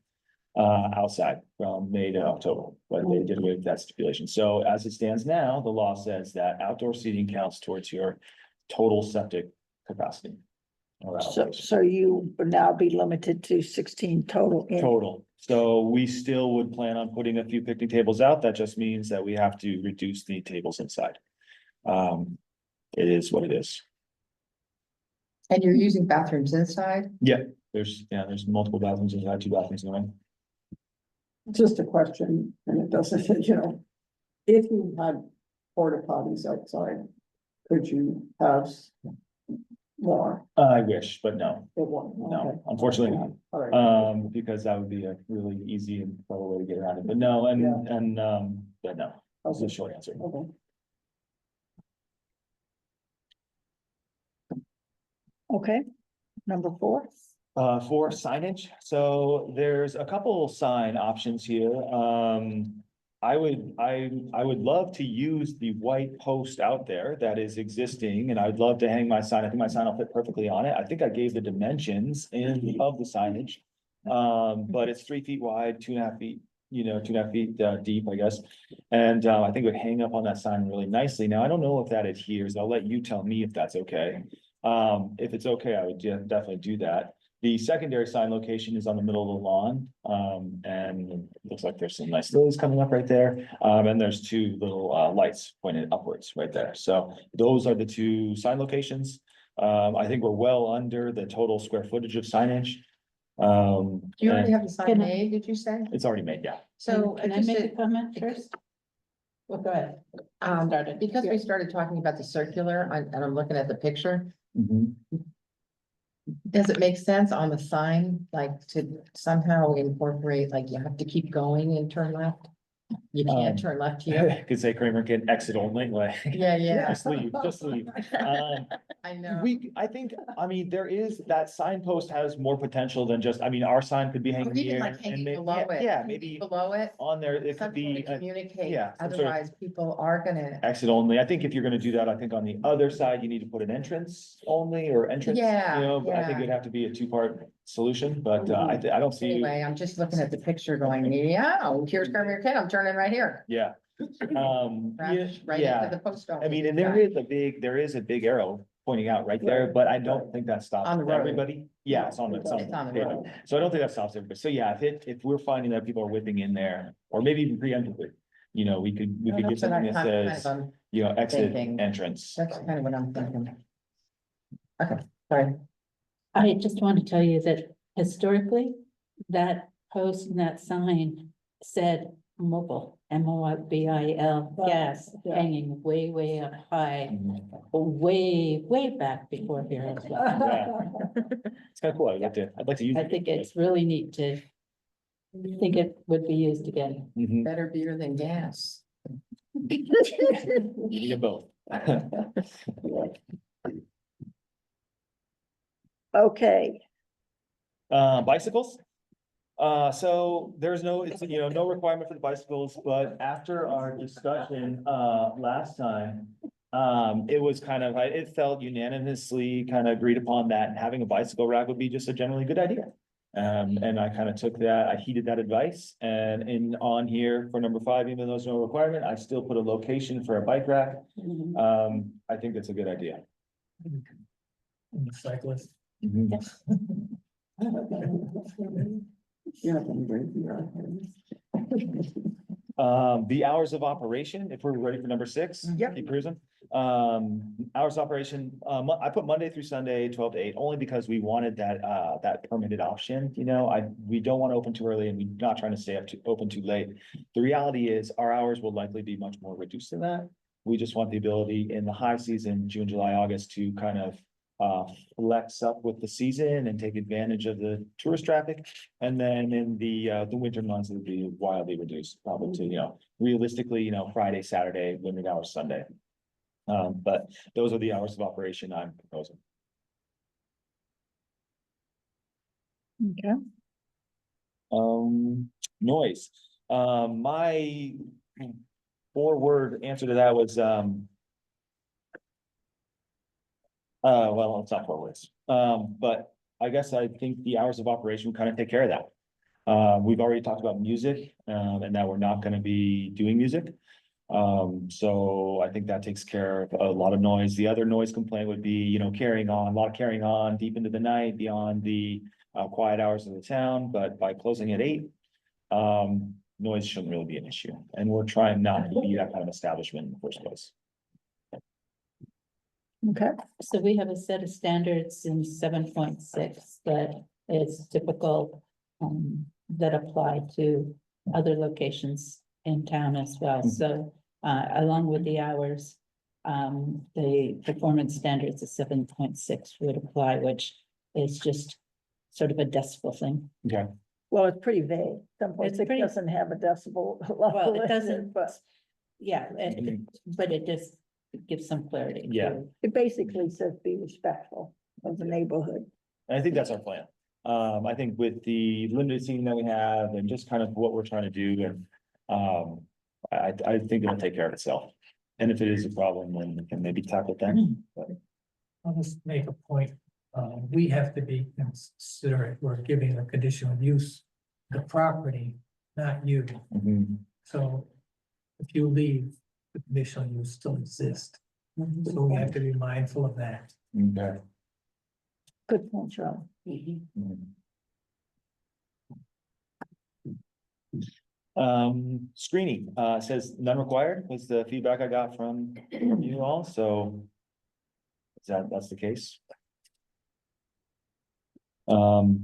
outside from May to October, but they did away with that stipulation. So as it stands now, the law says that outdoor seating counts towards your total septic capacity. or so, allocation. so you would now be limited to 16 total. Total. So we still would plan on putting a few picnic tables out. That just means that we have to reduce the tables inside. It is what it is. And you're using bathrooms inside? There's multiple bathrooms inside, 2 bathrooms in the room. Just a question, and it doesn't, you know, if you had porta potties outside, could you have more? I wish, but no, It won't, okay. no, unfortunately not. All right. Because that would be a really easy and clever way to get around it, but no, but no, that's the short answer. Okay. Okay, number 4. For signage, so there's a couple sign options here. I would love to use the white post out there that is existing, and I'd love to hang my sign. I think my sign will fit perfectly on it. I think I gave the dimensions of the signage. But it's 3 feet wide, 2.5 feet, 2.5 feet deep, I guess. And I think it would hang up on that sign really nicely. Now, I don't know if that adheres. I'll let you tell me if that's okay. If it's okay, I would definitely do that. The secondary sign location is on the middle of the lawn, and it looks like there's some nice lilies coming up right there. And there's 2 little lights pointed upwards right there. So those are the 2 sign locations. I think we're well under the total square footage of signage. Do you already and have the sign Can I- made, did you say? It's already made, yeah. So Can I just make a to- comment first? Well, go ahead. Started. Because we started talking about the circular, and I'm looking at the picture, does it make sense on the sign, like to somehow incorporate, like you have to keep going and turn left? You can't turn left here? Could say Kramer can exit only, like. Yeah, yeah. Just leave, just leave. I know. I mean, there is, that signpost has more potential than just, I mean, our sign could be Or hanging even here. like and hanging may- below it. Yeah, maybe Below it, on there, it could something to be communicate, yeah, some sort of- otherwise people are gonna. exit only. I think if you're gonna do that, I think on the other side, you need to put an entrance only or entrance. Yeah, But I think yeah. it'd have to be a 2-part solution, but I don't see. Anyway, I'm just looking at the picture going, yeah, here's Kramer Kid, I'm turning right here. Yeah, Right yeah. into the post office. I mean, and there is a big arrow pointing out right there, but I don't think that stops On the road. everybody. Yeah, it's on the, It's on the pavement. road. So I don't think that stops everybody. So yeah, if we're finding that people are whipping in there, or maybe even preemptively, we could give That's what something I'm that kind of says, exit thinking. entrance. That's kind of what I'm thinking. Okay, sorry. I just want to tell you that historically, that post and that sign said mobile, MOBIL, gas, Yeah. hanging way, way up high, Mhm. way, way back before here as well. Yeah. It's kind of cool. I'd like to use I it. think it's really neat to think it would be used again. Mhm. Better beer than gas. You get both. Okay, Bicycles. So there's no, it's, no requirement for the bicycles, but after our discussion, last time. It was kind of, it felt unanimously kind of agreed upon that having a bicycle rack would be just a generally good idea. And I kind of took that, I heeded that advice, and on here for number 5, even though there's no requirement, I still put a location for a bike rack. I think that's a good idea. Cyclist. You're not gonna drink beer. The hours of operation, if we're ready for number 6. Yep. Keep cruising. Hours of operation, I put Monday through Sunday, 12 to 8, only because we wanted that permitted option, we don't want to open too early and we're not trying to stay open too late. The reality is our hours will likely be much more reduced than that. We just want the ability in the high season, June, July, August, to kind of flex up with the season and take advantage of the tourist traffic. And then in the winter months, it would be wildly reduced, probably to, realistically, Friday, Saturday, limited hours Sunday. But those are the hours of operation I'm proposing. okay. Noise. My 4-word answer to that was, well, it's not 4 words. But I guess I think the hours of operation kind of take care of that. We've already talked about music, and that we're not gonna be doing music. So I think that takes care of a lot of noise. The other noise complaint would be, carrying on, a lot of carrying on deep into the night beyond the quiet hours of the town, but by closing at 8, noise shouldn't really be an issue. And we're trying not to be that kind of establishment in the first place. Okay, So we have a set of standards in 7.6 that is typical, that apply to other locations in town as well. So, along with the hours, the performance standards of 7.6 would apply, which is just sort of a decibel thing. Okay. well, it's pretty vague. Some places it pretty- doesn't have a decibel. Well, level it in doesn't, But yeah, but it just gives some clarity. to- Yeah. it basically says be respectful of the neighborhood. And I think that's our plan. I think with the limited seating that we have and just kind of what we're trying to do and, I think it'll take care of itself. And if it is a problem, then we can maybe tackle it then. But I'll just make a point. We have to be considerate. We're giving a conditional use, the property, not you. So if you leave, the conditional use still exists. So we have to be mindful of that. Okay. Good point, Charlie. Screening, says none required, was the feedback I got from you all, so. That's the case. Number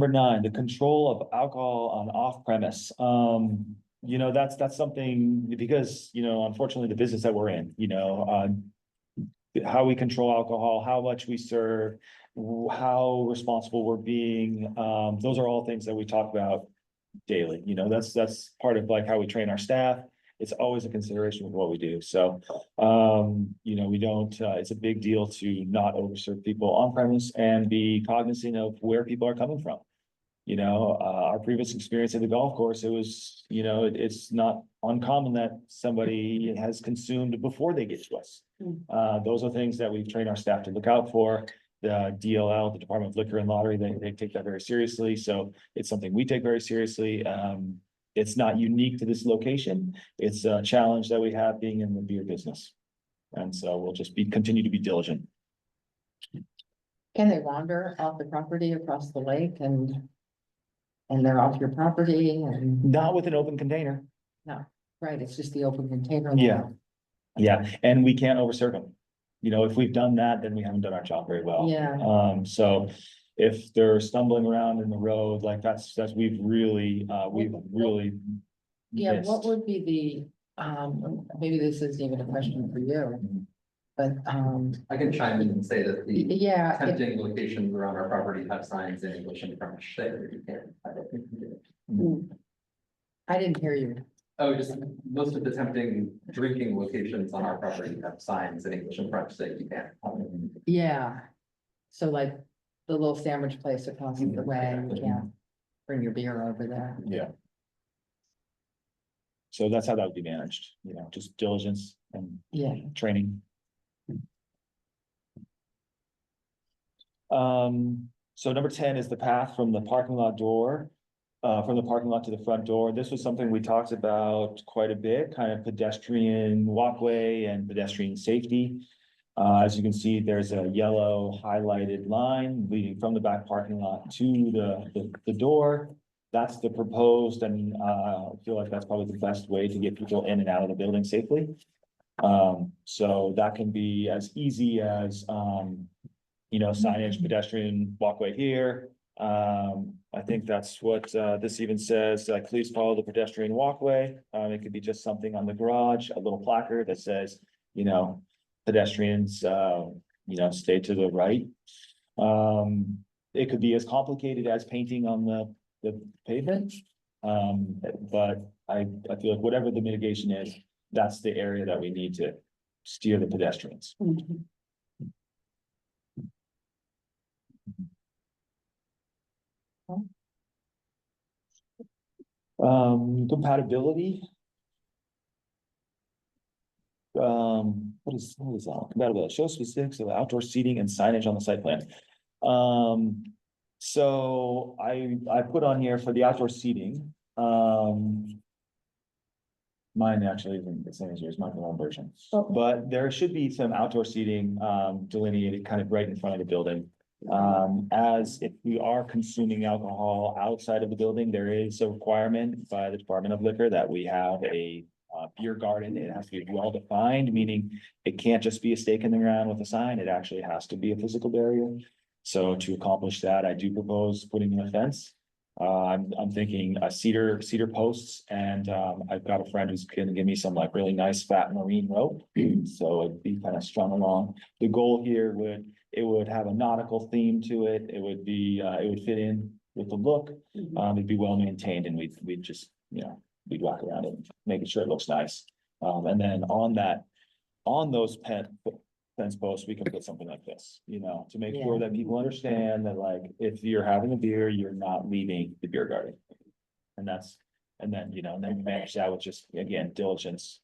9, the control of alcohol on off premise. That's something because, unfortunately, the business that we're in, how we control alcohol, how much we serve, how responsible we're being, those are all things that we talk about daily, that's part of like how we train our staff. It's always a consideration of what we do. So, we don't, it's a big deal to not overserve people on premise and be cognizant of where people are coming from. Our previous experience at the golf course, it was, it's not uncommon that somebody has consumed before they get to us. Those are things that we've trained our staff to look out for. The DLL, the Department of Liquor and Lottery, they take that very seriously. So it's something we take very seriously. it's not unique to this location. It's a challenge that we have being in the beer business. And so we'll just continue to be diligent. Can they wander off the property across the lake and they're off your property and, Not with an open container. no, right, it's just the open container. Yeah. Yeah, and we can't overserve them. You know, if we've done that, then we haven't done our job very well. Yeah. So if they're stumbling around in the road, like that's, we've really. Yeah, missed. what would be maybe this isn't even a question for you, but, I can chime in and say that the yeah. if- tempting locations around our property have signs in English and French saying that you can't. I don't think you do. I didn't hear you. Oh, just most of the tempting drinking locations on our property have signs in English and French saying you can't. Yeah. So like the little sandwich place across the way, you can't bring your beer over there. Yeah. So that's how that would be managed, you know, just diligence and Yeah. training. So number 10 is the path from the parking lot door, from the parking lot to the front door. This was something we talked about quite a bit, kind of pedestrian walkway and pedestrian safety. As you can see, there's a yellow highlighted line leading from the back parking lot to the door. That's the proposed, and I feel like that's probably the best way to get people in and out of the building safely. So that can be as easy as, you know, signage, pedestrian walkway here. I think that's what, this even says, like, please follow the pedestrian walkway. It could be just something on the garage, a little placard that says, you know, pedestrians, you know, stay to the right. It could be as complicated as painting on the pavement. But I feel like whatever the mitigation is, that's the area that we need to steer the pedestrians. Compatibility. What is that? Compatibility, show specifics of outdoor seating and signage on the site plan. So I put on here for the outdoor seating, mine actually isn't the same as yours, mine's the wrong version. But there should be some outdoor seating, delineated kind of right in front of the building. As if we are consuming alcohol outside of the building, there is a requirement by the Department of Liquor that we have a beer garden. It has to be well defined, meaning it can't just be a stake in the ground with a sign. It actually has to be a physical barrier. So to accomplish that, I do propose putting in a fence. I'm thinking cedar posts, and I've got a friend who's gonna give me some like really nice fat marine rope. So it'd be kind of strung along. The goal here would have a nautical theme to it. It would be, it would fit in with the look. It'd be well maintained, and we'd just, you know, we'd walk around it, making sure it looks nice. And then on those fence posts, we can put something like this, you know, to make sure that people understand that, like, if you're having a beer, you're not leaving the beer garden. And then, you know, and then we manage that with just, again, diligence.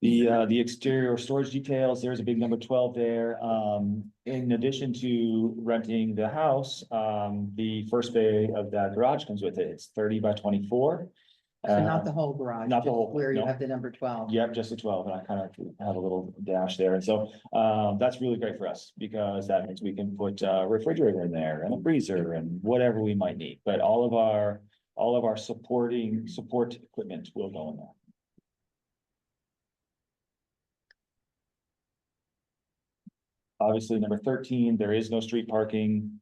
The exterior storage details, there's a big number 12 there. In addition to renting the house, the first bay of that garage comes with it. It's 30 by 24. So not the whole garage. Not the just whole, Where you no. have the number 12. Yep, just a 12, and I kind of have a little dash there, and so that's really great for us, because that means we can put a refrigerator in there and a freezer and whatever we might need, but all of our support equipment will go in there. Obviously, number 13, there is no street parking.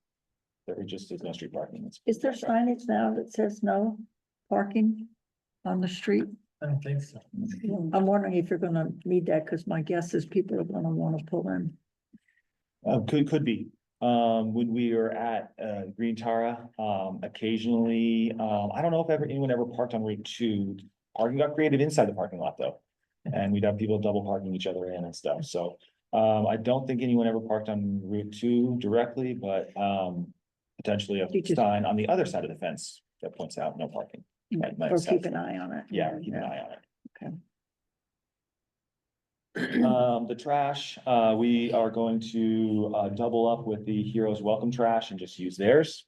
There just is no street parking. Is there signage now that says no parking on the street? I don't think so. I'm wondering if you're gonna need that, because my guess is people are gonna wanna pull in. Could be. When we were at Green Tara, occasionally, I don't know if anyone ever parked on Route 2. Parking got created inside the parking lot though. And we'd have people double parking each other in and stuff, so I don't think anyone ever parked on Route 2 directly, but potentially a sign on the other side of the fence that points out no parking. Or keep an eye on it. Yeah, keep an eye on it. The trash, we are going to, double up with the Heroes Welcome Trash and just use theirs.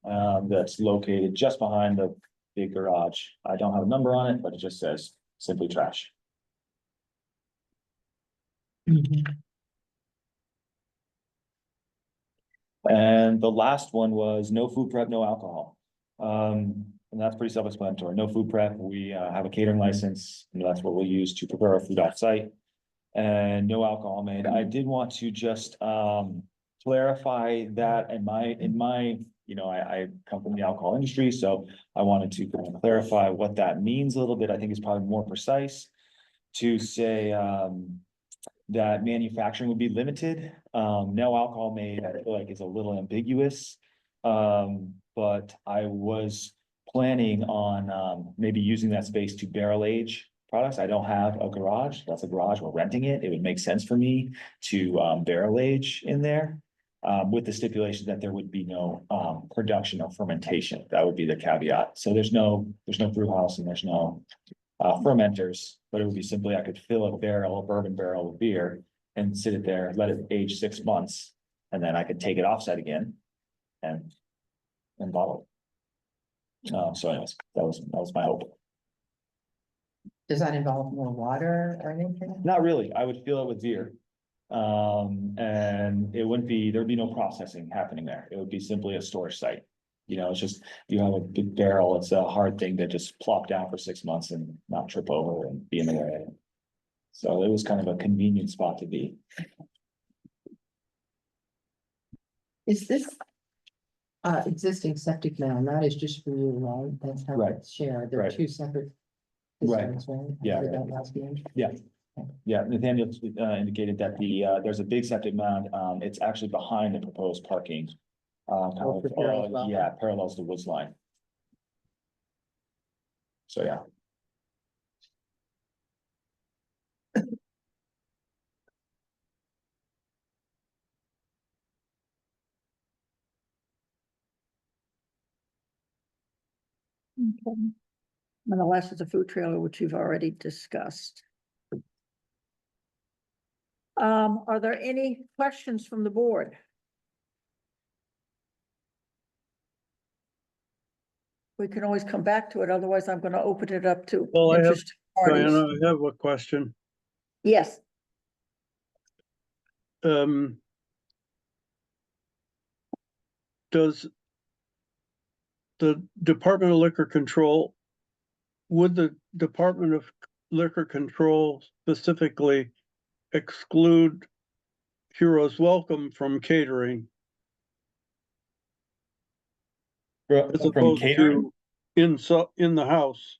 That's located just behind the big garage. I don't have a number on it, but it just says simply trash. And the last one was no food prep, no alcohol. And that's pretty self-explanatory. No food prep. We have a catering license, and that's what we'll use to prepare our food off-site. And no alcohol made. I did want to just clarify that in my, you know, I come from the alcohol industry, so I wanted to clarify what that means a little bit. I think it's probably more precise to say that manufacturing would be limited. No alcohol made, I feel like is a little ambiguous. But I was planning on maybe using that space to barrel age products. I don't have a garage. That's a garage. We're renting it. It would make sense for me to barrel age in there. With the stipulation that there would be no production or fermentation. That would be the caveat. So there's no brew house and there's no fermenters, but it would be simply, I could fill a bourbon barrel with beer and sit it there, let it age 6 months, and then I could take it offsite again and bottle it. So anyways, that was my hope. Does that involve more water or anything? Not really. I would fill it with beer. And there'd be no processing happening there. It would be simply a storage site. You know, it's just, you have a big barrel, it's a hard thing to just plop down for 6 months and not trip over and be in the way. So it was kind of a convenient spot to be. Is this existing septic now, that is just for you, right? That's how Right. it's shared. There are Right. two separate Right. systems, right? I Yeah. heard that last year. Yeah, Nathaniel indicated that there's a big septic mound. It's actually behind the proposed parking. Kind Oh, for Heroes Welcome. Yeah, parallels the woods line. So, yeah. Okay. And the last is a food trailer, which you've already discussed. Are there any questions from the board? We can always come back to it, otherwise I'm gonna open it up to Well, I have, interested parties. Diana, I have a question. Yes, Does the Department of Liquor Control, would the Department of Liquor Control specifically exclude Heroes Welcome from catering as From opposed catering, to in the house?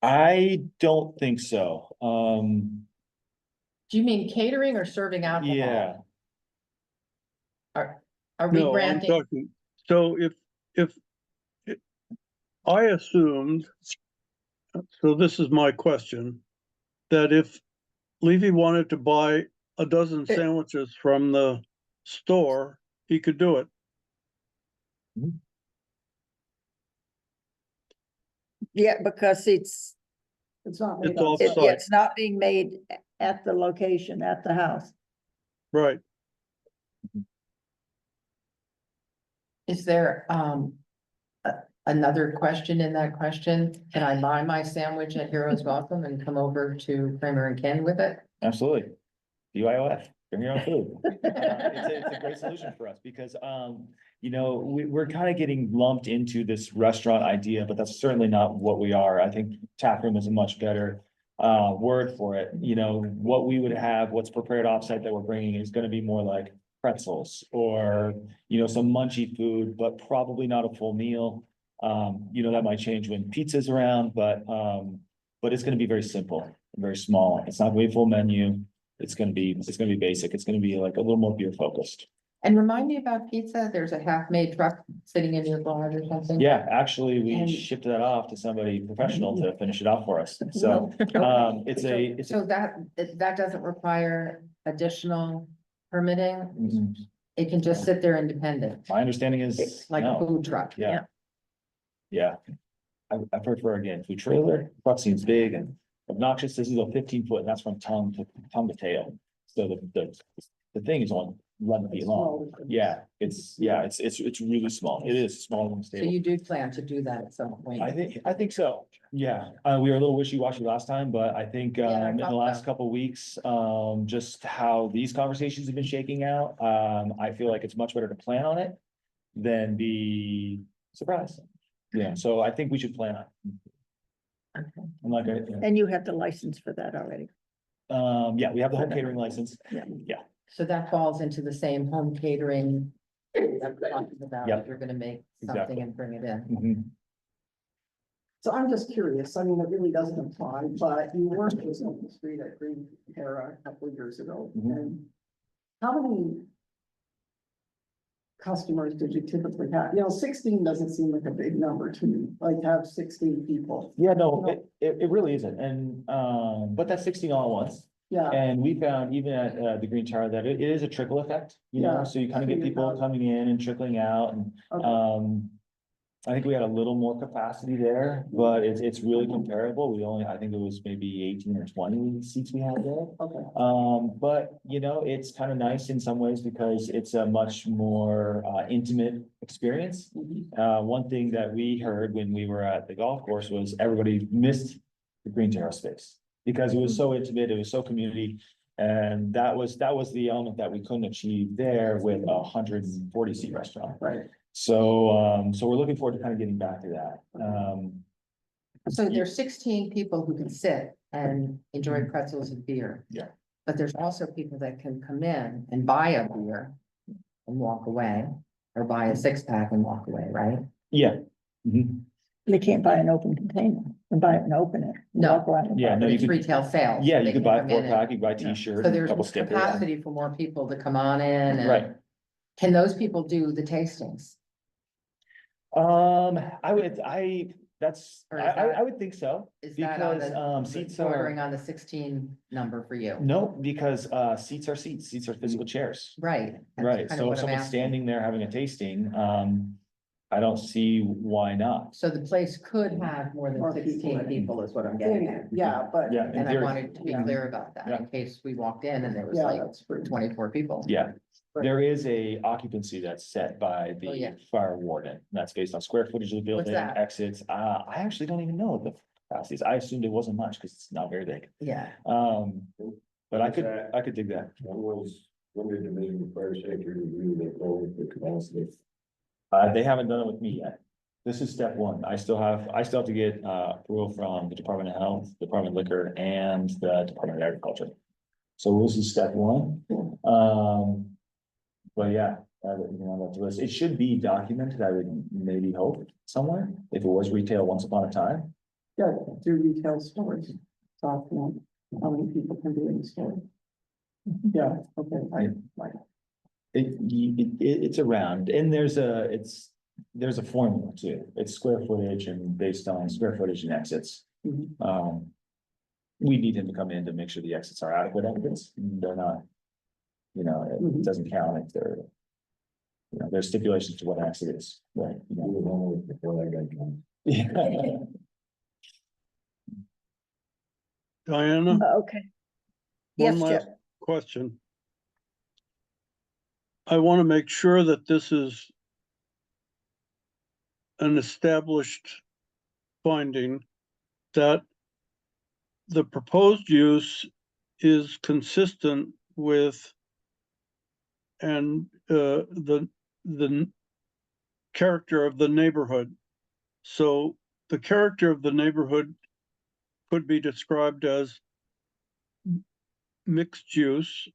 I don't think so. Do you mean catering or serving alcohol? Yeah, Are we No, I'm granting? talking, so if I assumed, so this is my question, that if Levy wanted to buy a dozen sandwiches from the store, he could do it. yeah, because it's not. It's made on off site. site. yeah, it's not being made at the location, at the house. Right. Is there, another question in that question? Can I buy my sandwich at Heroes Welcome and come over to Kramer and Ken with it? absolutely. BYOF, bring your own food. It's a great solution for us because, you know, we're kind of getting lumped into this restaurant idea, but that's certainly not what we are. I think taproom is a much better word for it. You know, what we would have, what's prepared offsite that we're bringing is going to be more like pretzels or, you know, some munchy food, but probably not a full meal. You know, that might change when pizza's around, but it's going to be very simple, very small. It's not going to be a full menu. It's going to be basic. It's going to be like a little more beer focused. And remind me about pizza. There's a half-made truck sitting in your garage or something? Yeah, actually, we And- shipped that off to somebody professional to finish it off for us. So, it's a, So that doesn't require additional permitting? Mhm. It can just sit there independent, My understanding is like a no. food truck? Yeah. Yeah. I've heard for, again, food trailer, truck seems big and obnoxious. This is a 15-foot, and that's from tongue to tail. So the thing is only 11 feet long. Yeah, it's really small. It is smaller than So stable. you do plan to do that at some point? I think so. Yeah, we were a little wishy-washy last time, but I think, Yeah, I in the thought last so. couple weeks, just how these conversations have been shaking out, I feel like it's much better to plan on it than be surprised. Yeah, so I think we should plan on it. Okay. And like, And you have the license for that already. yeah, we have the home catering license. Yeah. So that falls into the same home catering that we're talking about, Yep. you're gonna make Exactly. something and bring it in. Mhm. So I'm just curious, I mean, it really doesn't apply, but you worked with on the street at Green Era a couple of years ago, Mhm. and how many customers did you typically have? You know, 16 doesn't seem like a big number to me, like to have 16 people. Yeah, no, it really isn't. And, but that's 16 all at once. Yeah, And we found even at the Green Tower that it is a trickle effect, you know, Yeah, so you kind of so get you people have- coming in and trickling out and, okay, I think we had a little more capacity there, but it's really comparable. I think it was maybe 18 or 20 seats we had there. okay. But you know, it's kind of nice in some ways because it's a much more intimate experience. One thing that we heard when we were at the golf course was everybody missed the Green Terrace space because it was so intimate, it was so community. And that was the element that we couldn't achieve there with a 140 seat restaurant. Right. So, so we're looking forward to kind of getting back to that. So there's 16 people who can sit and enjoy pretzels and beer. Yeah. But there's also people that can come in and buy a beer and walk away, or buy a 6-pack and walk away, right? Yeah. Mhm. They can't buy an open container and buy it and open it. No. Walk around and Yeah, buy no, it. you It's could- retail sales. Yeah, They you could can buy a come in 4-pack, and- you could buy a t-shirt, So and a there's couple stickers. capacity for more people to come on in and. Right. Can those people do the tastings? That's, Or is that- I would think so. Is that on Because, the, seats bordering are, on the 16 number for you? no, because, seats are seats, seats are physical chairs. Right. that's Right, kind of so what if I'm someone's asking. standing there having a tasting, I don't see why not. So the place could have more than More people 16 in it. people is what I'm getting at. Yeah, but. Yeah, in And I theory, wanted to be Yeah. clear about that Yeah. in case we walked in and there was Yeah, like that's pretty. 24 people. yeah. Right. There is a occupancy that's set by Oh, yeah. the fire warden. That's based on square footage of the What's building, that? exits. I actually don't even know the capacities. I assumed it wasn't much because it's not very big. Yeah. But I could dig that. When did the Division of Fire Safety review the goal for capacity? They haven't done it with me yet. This is step one. I still have to get approval from the Department of Health, Department of Liquor, and the Department of Agriculture. So this is step one. But yeah, you know, that's the list. It should be documented, I would maybe hope somewhere, if it was retail once upon a time. Yeah, do retail stores, talk, you know, how many people can be in the store? Yeah, okay, It's around, and there's a formula too. It's square footage and based on square footage and exits. Mhm. We need him to come in to make sure the exits are adequate exits. They're not, you know, it Mhm. doesn't count if they're, you know, there's stipulations to what an exit is, right? You know. Before that guy comes. Yeah. Diana, Okay. Yes, one last Jeff. question. I want to make sure that this is an established finding that the proposed use is consistent with and the character of the neighborhood. So the character of the neighborhood could be described as mixed use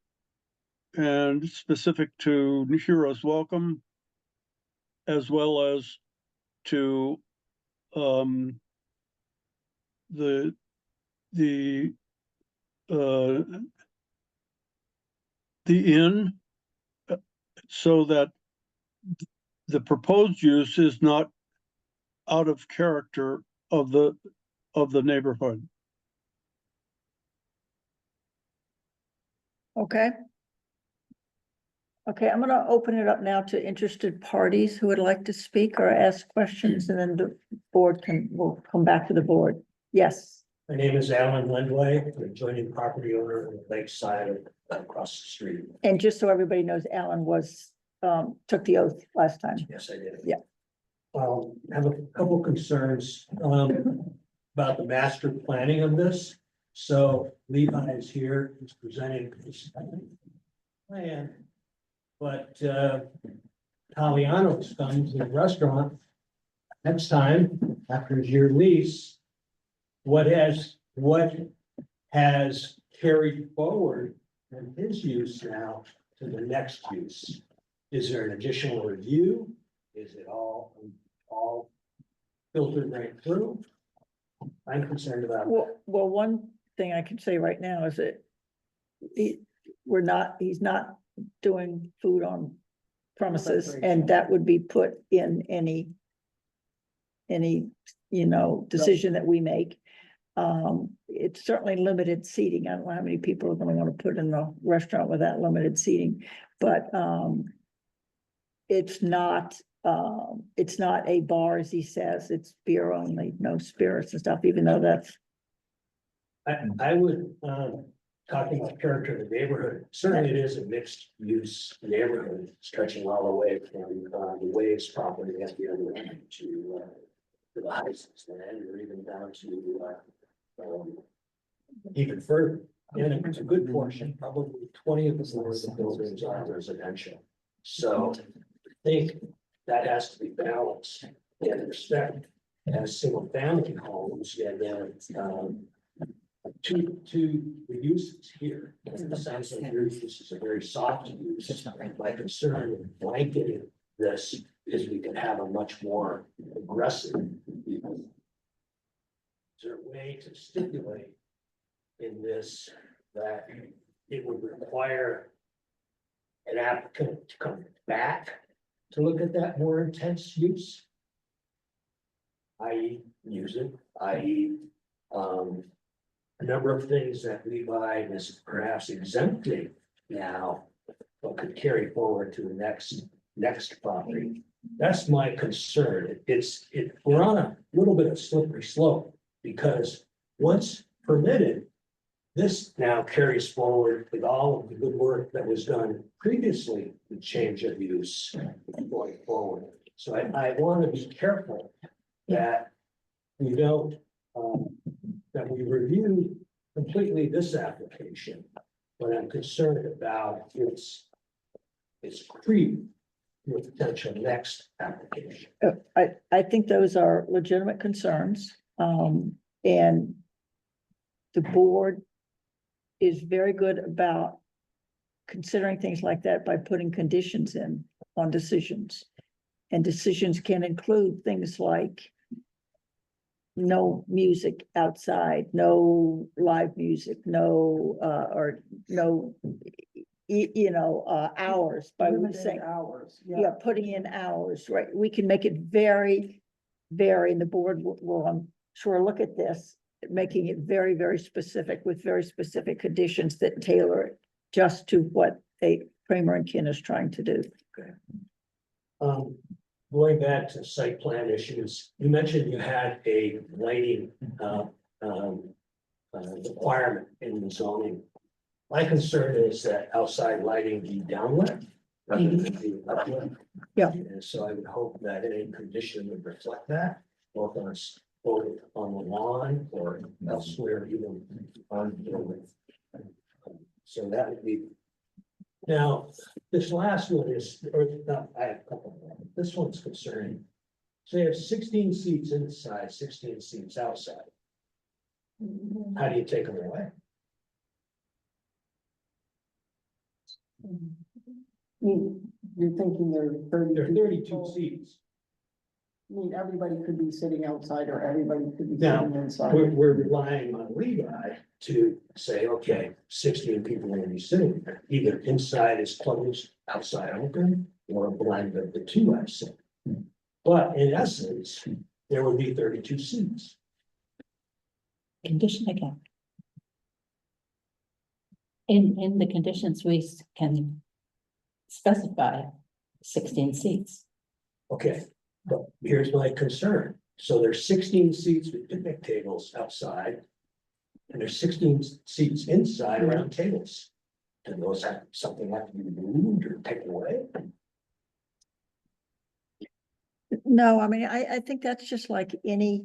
and specific to Heroes Welcome, as well as to the inn, so that the proposed use is not out of character of the neighborhood. Okay. Okay, I'm gonna open it up now to interested parties who would like to speak or ask questions, and then the board will come back to the board. Yes, My name is Alan Lindway, I'm adjoining property owner on the lakeside of across the street. and just so everybody knows, Alan was, took the oath last time. Yes, I did. Yeah. Have a couple concerns, about the master planning of this. So Levi is here, he's presenting his plan. But, Taliano's comes to the restaurant next time after his year lease. What has carried forward in his use now to the next use? Is there an additional review? Is it all filtered right through? I'm concerned about. Well, one thing I can say right now is that he's not doing food on premises, and that would be put in any, decision that we make. It's certainly limited seating. I don't know how many people are gonna wanna put in the restaurant with that limited seating, but, it's not a bar, as he says, it's beer only, no spirits and stuff, even though that's, I would, talking about character of the neighborhood, certainly it is a mixed use neighborhood stretching all the way from, the Waves property at the other end to the Heights land, or even down to, even further. And it's a good portion, probably 20 of the buildings are residential. So I think that has to be balanced in respect as single family homes, and then, to the uses here. In the sense that your use is a very soft use. My concern with blanketing this is we could have a much more aggressive use. Is there a way to stipulate in this that it would require an applicant to come back to look at that more intense use? I.e. music, i.e. A number of things that Levi is perhaps exempting now, but could carry forward to the next property. That's my concern. We're on a little bit of slippery slope, because once permitted, this now carries forward with all of the good work that was done previously, the change of use going forward. So I want to be careful that we don't, that we review completely this application, but I'm concerned about its creep with potential next application. I think those are legitimate concerns, and the board is very good about considering things like that by putting conditions in on decisions. And decisions can include things like no music outside, no live music, no, or no, hours by Limited saying, hours, yeah, putting in hours, right? We can make it very, and the board will, I'm sure, look at this, making it very, very specific with very specific conditions that tailor it just to what Kramer and Kin is trying to do. Going back to site plan issues, you mentioned you had a lighting requirement in the zoning. My concern is that outside lighting be downlit rather than be uplit. Yeah. And so I would hope that any condition would reflect that, both on the lawn or elsewhere, even on the building. So that would be. Now, this last one is, or no, I have a couple more. This one's concerning. So you have 16 seats inside, 16 seats outside. How do you take them away? You're thinking there are There are 32. 32 people. seats. I mean, everybody could be sitting outside or everybody could be Now, sitting inside. we're relying on Levi to say, okay, 16 people are gonna be sitting there. Either inside is closed, outside open, or a blend of the two I've seen. But in essence, there would be 32 seats. Condition again. In the conditions, we can specify 16 seats. Okay, but here's my concern. So there's 16 seats with picnic tables outside. And there's 16 seats inside around tables. Do those have something have to be moved or taken away? No, I mean, I think that's just like any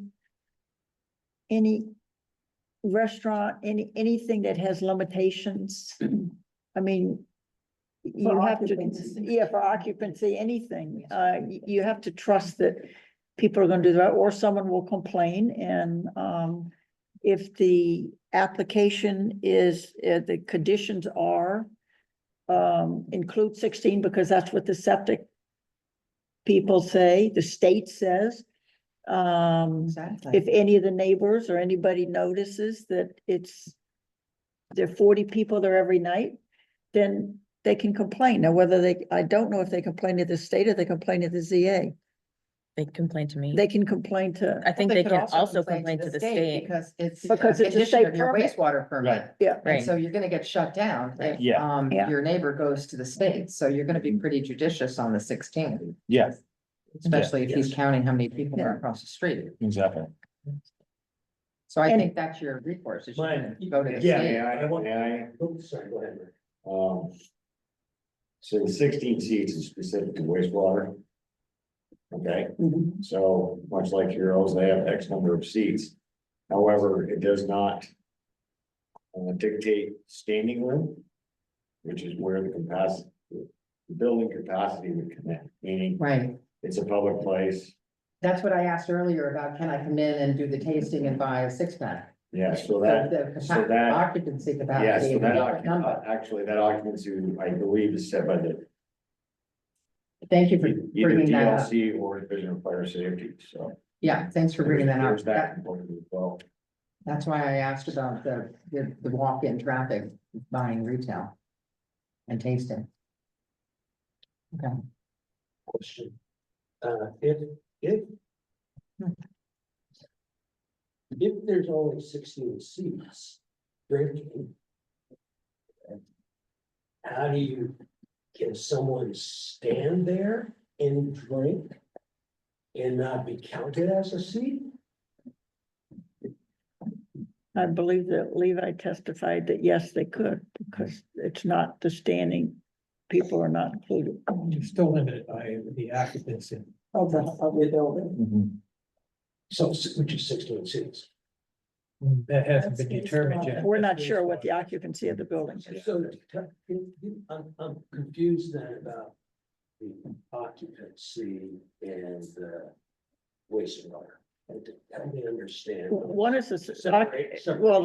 restaurant, anything that has limitations. I mean, you For have to, occupancy. yeah, for occupancy, anything, you have to trust that people are gonna do that, or someone will complain, and, if the application is, the conditions are, include 16, because that's what the septic people say, the state says. Exactly. If any of the neighbors or anybody notices that there are 40 people there every night, then they can complain. Now, I don't know if they complain to the state or they complain to the ZA. They complained to me. They can complain to, I think they could can also complain to the state. Because it's a Because it's a condition state of your permit. wastewater permit. yeah. And Right. so you're gonna get shut down if, Yeah. Yeah. your neighbor goes to the state. So you're gonna be pretty judicious on the 16, Yeah, especially if he's yes. counting how many people are Yeah. across the street. exactly. So I And- think that's your recourse, is Mine- you go to the Yeah, state. Oops, sorry, go ahead. Rick. So the 16 seats is specific to wastewater. Okay, so much like Heroes, they have X number of seats. However, it does not dictate standing room, which is where the capacity, the building capacity would connect, meaning Right. it's a public place. That's what I asked earlier about, can I come in and do the tasting and buy a 6-pack? Yeah, so So that, the so that- occupancy yeah, capacity. so is a that different number. actually, that occupancy, I believe, is set by the Thank you for either bringing that up. DLC or Division of Fire Safety, so. Yeah, thanks for bringing that up. There's that component as well. That's why I asked about the walk-in traffic buying retail and tasting. Okay. Question. If there's only 16 seats drinking. How do you, can someone stand there and drink? And not be counted as a seat? I believe that Levi testified that yes, they could, because it's not the standing, people are not included. You're still limited by the occupancy. Of the building. So, which is 16 seats. That hasn't been determined yet. We're not sure what the occupancy of the building is. So, I'm confused then about the occupancy and the wastewater. Help me understand. One is Separate- separate. well,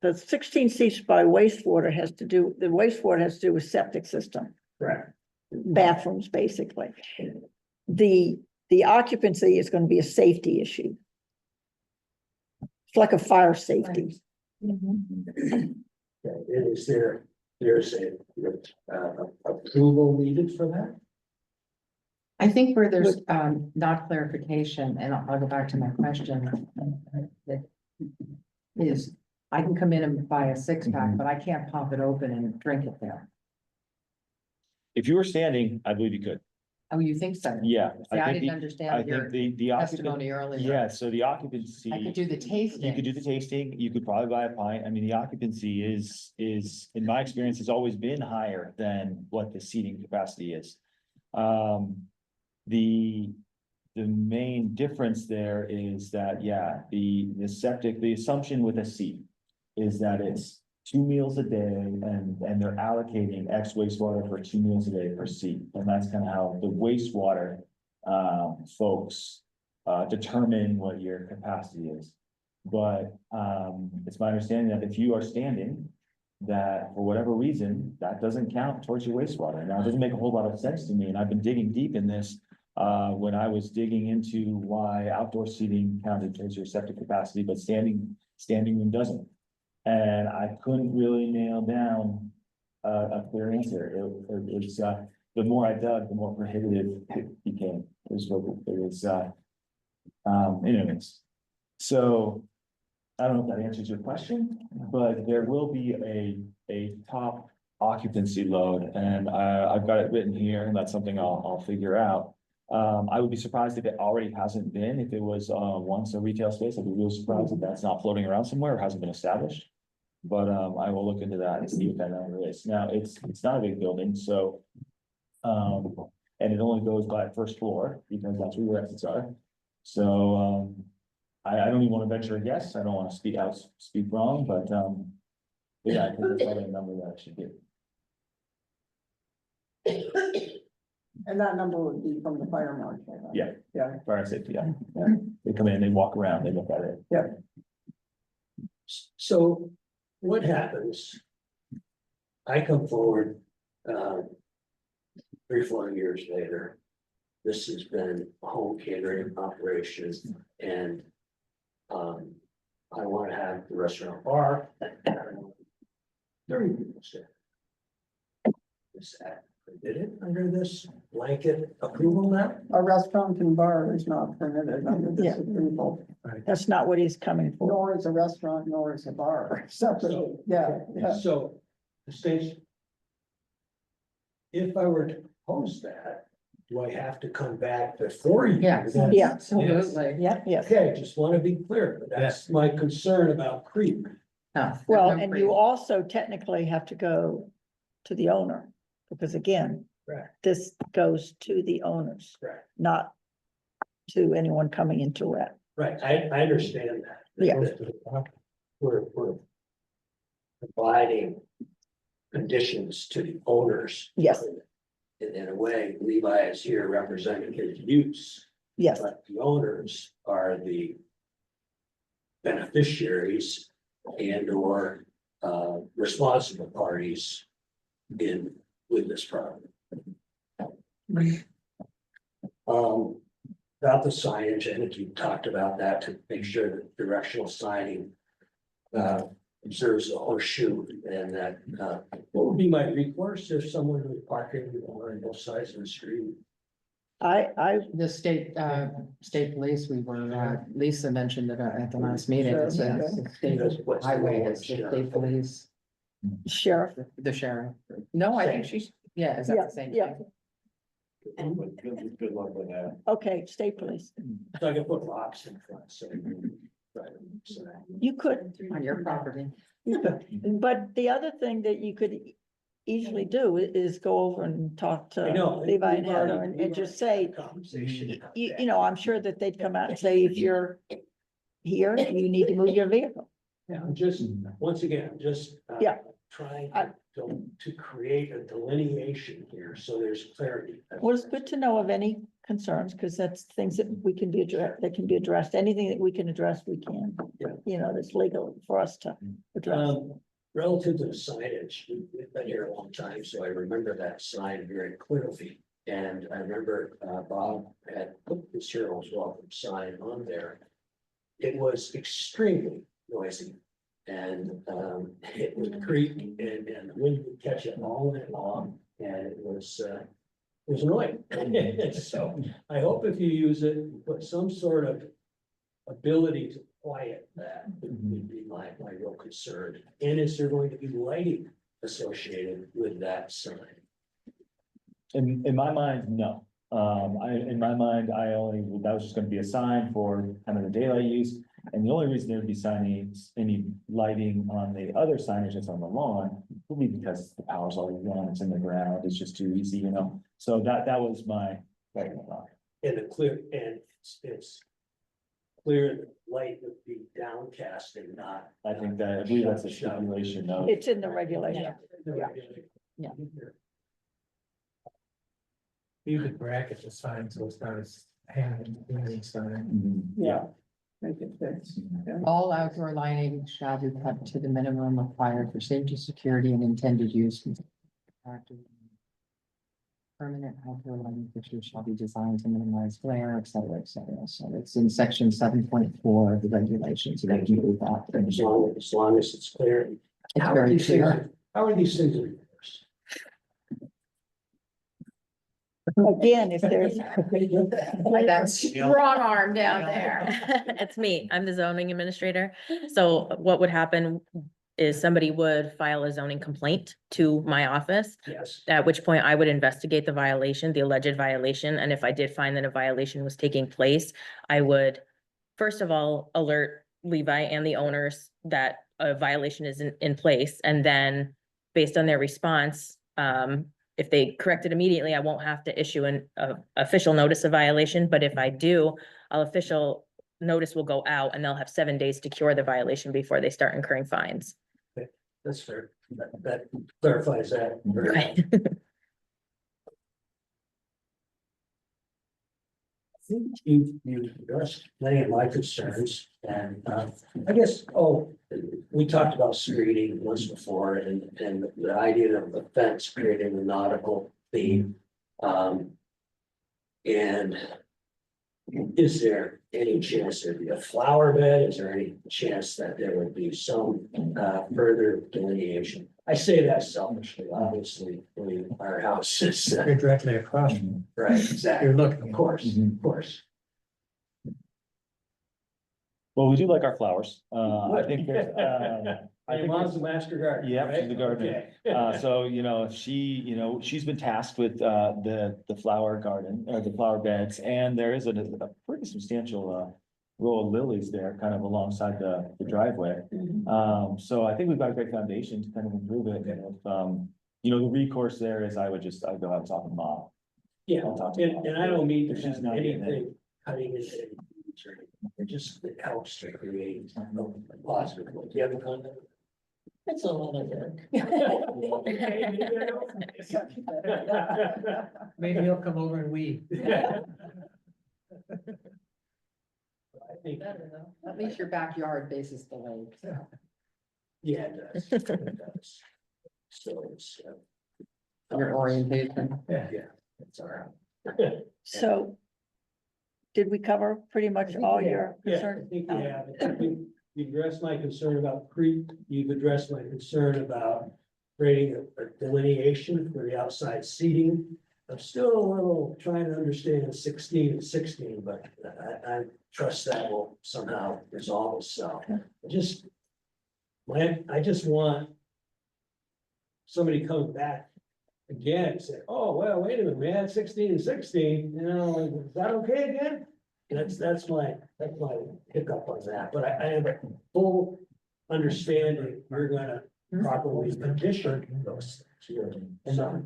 the 16 seats by wastewater has to do, the wastewater has to do with septic system, Correct. bathrooms, basically. The occupancy is gonna be a safety issue. It's like a fire safety. Okay, and is there's a approval needed for that? I think where there's not clarification, and I'll go back to my question. that Is, I can come in and buy a 6-pack, but I can't pop it open and drink it there. If you were standing, I believe you could. Oh, you think so? Yeah. See, I didn't I understand your think the occupancy, testimony earlier. yeah, so the occupancy. I could do the tasting. You could do the tasting, you could probably buy a pint. I mean, the occupancy is, in my experience, has always been higher than what the seating capacity is. The main difference there is that, yeah, the septic, the assumption with a seat is that it's 2 meals a day and they're allocating X wastewater for 2 meals a day per seat. And that's kind of how the wastewater folks determine what your capacity is. But it's my understanding that if you are standing, that for whatever reason, that doesn't count towards your wastewater. Now, it doesn't make a whole lot of sense to me, and I've been digging deep in this when I was digging into why outdoor seating counted towards your septic capacity, but standing room doesn't. And I couldn't really nail down a clear answer. It's the more I dug, the more prohibitive it became. Anyways. So I don't know if that answers your question, but there will be a top occupancy load, and I've got it written here, and that's something I'll figure out. I would be surprised if it already hasn't been, if it was once a retail space, I'd be really surprised if that's not floating around somewhere or hasn't been established. But I will look into that and see what that number is. Now, it's not a big building, so. And it only goes by first floor, because that's where your exits are. So I don't even want to venture a guess, I don't want to speak wrong, but yeah, I think that's probably a number that I should get. And that number would be from the fire marshal. then? Yeah. Yeah. Fire safety, yeah. They come in, they walk around, they look at it. So what happens? I come forward, 3-4 years later. This has been a home catering operation and, I want to have the restaurant bar. 30 people stay. Is that permitted under this blanket approval now? A restaurant and bar is not permitted under this Yeah. approval, That's not what he's coming for. nor is a restaurant, nor is a bar, separately, yeah. So the state. If I were to propose that, do I have to come back before you? Yeah. Yeah. Absolutely. Yeah, yes. Okay, just want to be clear, but that's my concern about creep. Well, and you also technically have to go to the owner, because again, Correct. this goes to the owners, Correct. not to anyone coming into it. Right, I understand that. Yeah. We're providing conditions to the owners. Yes. In a way, Levi is here representing his use, Yes, but the owners are the beneficiaries and or responsible parties with this property. About the signage, I think you talked about that to make sure that directional signing observes the horseshoe and that, what would be my recourse if someone was parking on both sides of the street? The state police, Lisa mentioned it at the last meeting, it's the state highway, it's the state police, sheriff, the sheriff. No, I think she's, yeah, is that the same yeah. thing? Good luck with that. Okay, state police. So I can put rocks in front, so. You could, On your property. but the other thing that you could easily do is go over and talk to I know. Levi and Heather and just say, Conversation. you know, I'm sure that they'd come out and say, if you're here, you need to move your vehicle. Yeah, I'm just, once again, just. Yeah. Trying to create a delineation here, so there's clarity. Well, it's good to know of any concerns, because that's things that we can be addressed, that can be addressed. Anything that we can address, we can. Yeah. You know, that's legal for us to address. Relative to the signage, we've been here a long time, so I remember that sign very clearly. And I remember Bob had put this hero's welcome sign on there. It was extremely noisy. And it would creak and the wind would catch it all night long, and it was annoying. So I hope if you use it, you put some sort of ability to quiet that would be my real concern. And is there going to be lighting associated with that sign? In my mind, no. In my mind, that was just gonna be a sign for kind of the daylight use. And the only reason there'd be any lighting on the other signage that's on the lawn would be because the power's already gone, it's in the ground, it's just too easy, you know? So that was my. And it's clear that light would be downcast and not. I believe that's a stipulation, though. It's in the regulation. Yeah. You could bracket the sign so it's not as hanging sign. Mhm. Yeah. Make it fix. All outdoor lighting shall be cut to the minimum required for safety, security, and intended use. Permanent outdoor lighting fixtures shall be designed to minimize glare, et cetera, et cetera. So it's in section 7.4 of the regulations, so they can do that. As long as it's clear. It's How are very these things- clear. How are these things enforced? Again, if there's, That's strong arm down there. It's me. I'm the zoning administrator. So what would happen is somebody would file a zoning complaint to my office. Yes. At which point I would investigate the violation, the alleged violation, and if I did find that a violation was taking place, I would first of all alert Levi and the owners that a violation is in place, and then based on their response, if they correct it immediately, I won't have to issue an official notice of violation, but if I do, official notice will go out and they'll have 7 days to cure the violation before they start incurring fines. That's fair. That clarifies that. very well. Okay. I think you've addressed many of my concerns and, I guess, we talked about screening once before and the idea of the fence creating a nautical theme. And is there any chance there'd be a flower bed? Is there any chance that there would be some, further delineation? I say that selfishly, obviously, our house is, You're directly across from them. right, exactly. You're looking. Of course, of course. Well, we do like our flowers. I think there's, I think Mom's a master gardener. Yeah, right? she's a gardener. Okay. So, if she's been tasked with, the flower garden, or the flower beds, and there is a pretty substantial, row of lilies there, kind of alongside the driveway. So I think we've got a great foundation to kind of improve it, and if, the recourse there is I'd go out and talk to Mom. Yeah, I'll talk to and I don't mean to She's have not getting it. anything cutting into any weeds or anything. It helps to create a positive. Do you have a comment? It's a lot of work. Maybe he'll come over and weed. I think, At least your backyard faces the lake. yeah, it does. It does. So it's, Your orientation. yeah, it's all right. So did we cover pretty much all your Yeah, I concerns? think you have. I think you addressed my concern about creek, you've addressed my concern about creating a delineation for the outside seating. I'm still a little trying to understand 16 and 16, but I trust that will somehow resolve itself. I just want somebody coming back again and say, oh, well, wait a minute, man, 16 and 16, is that okay again? That's my hiccup on that, but I have a full understanding, you're gonna properly condition those things. So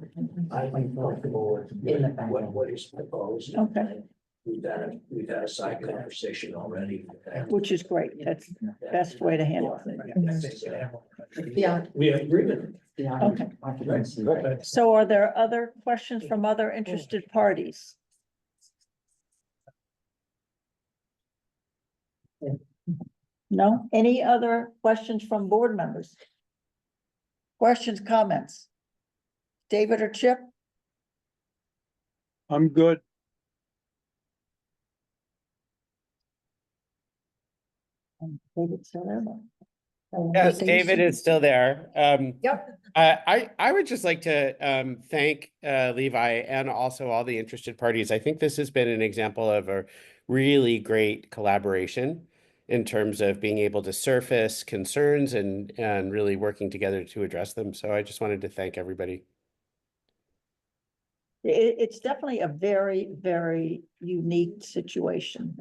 I'm comfortable with what is proposed. Okay. We've had a side conversation already. Which is great. That's the best way to handle it. Yeah. We have agreement. Okay. Right. So are there other questions from other interested parties? No? Any other questions from board members? Questions, comments? David or Chip? I'm good. David's still there, but- Yes, David is still there. Yep. I would just like to thank Levi and also all the interested parties. I think this has been an example of a really great collaboration in terms of being able to surface concerns and really working together to address them. So I just wanted to thank everybody. It's definitely a very, very unique situation.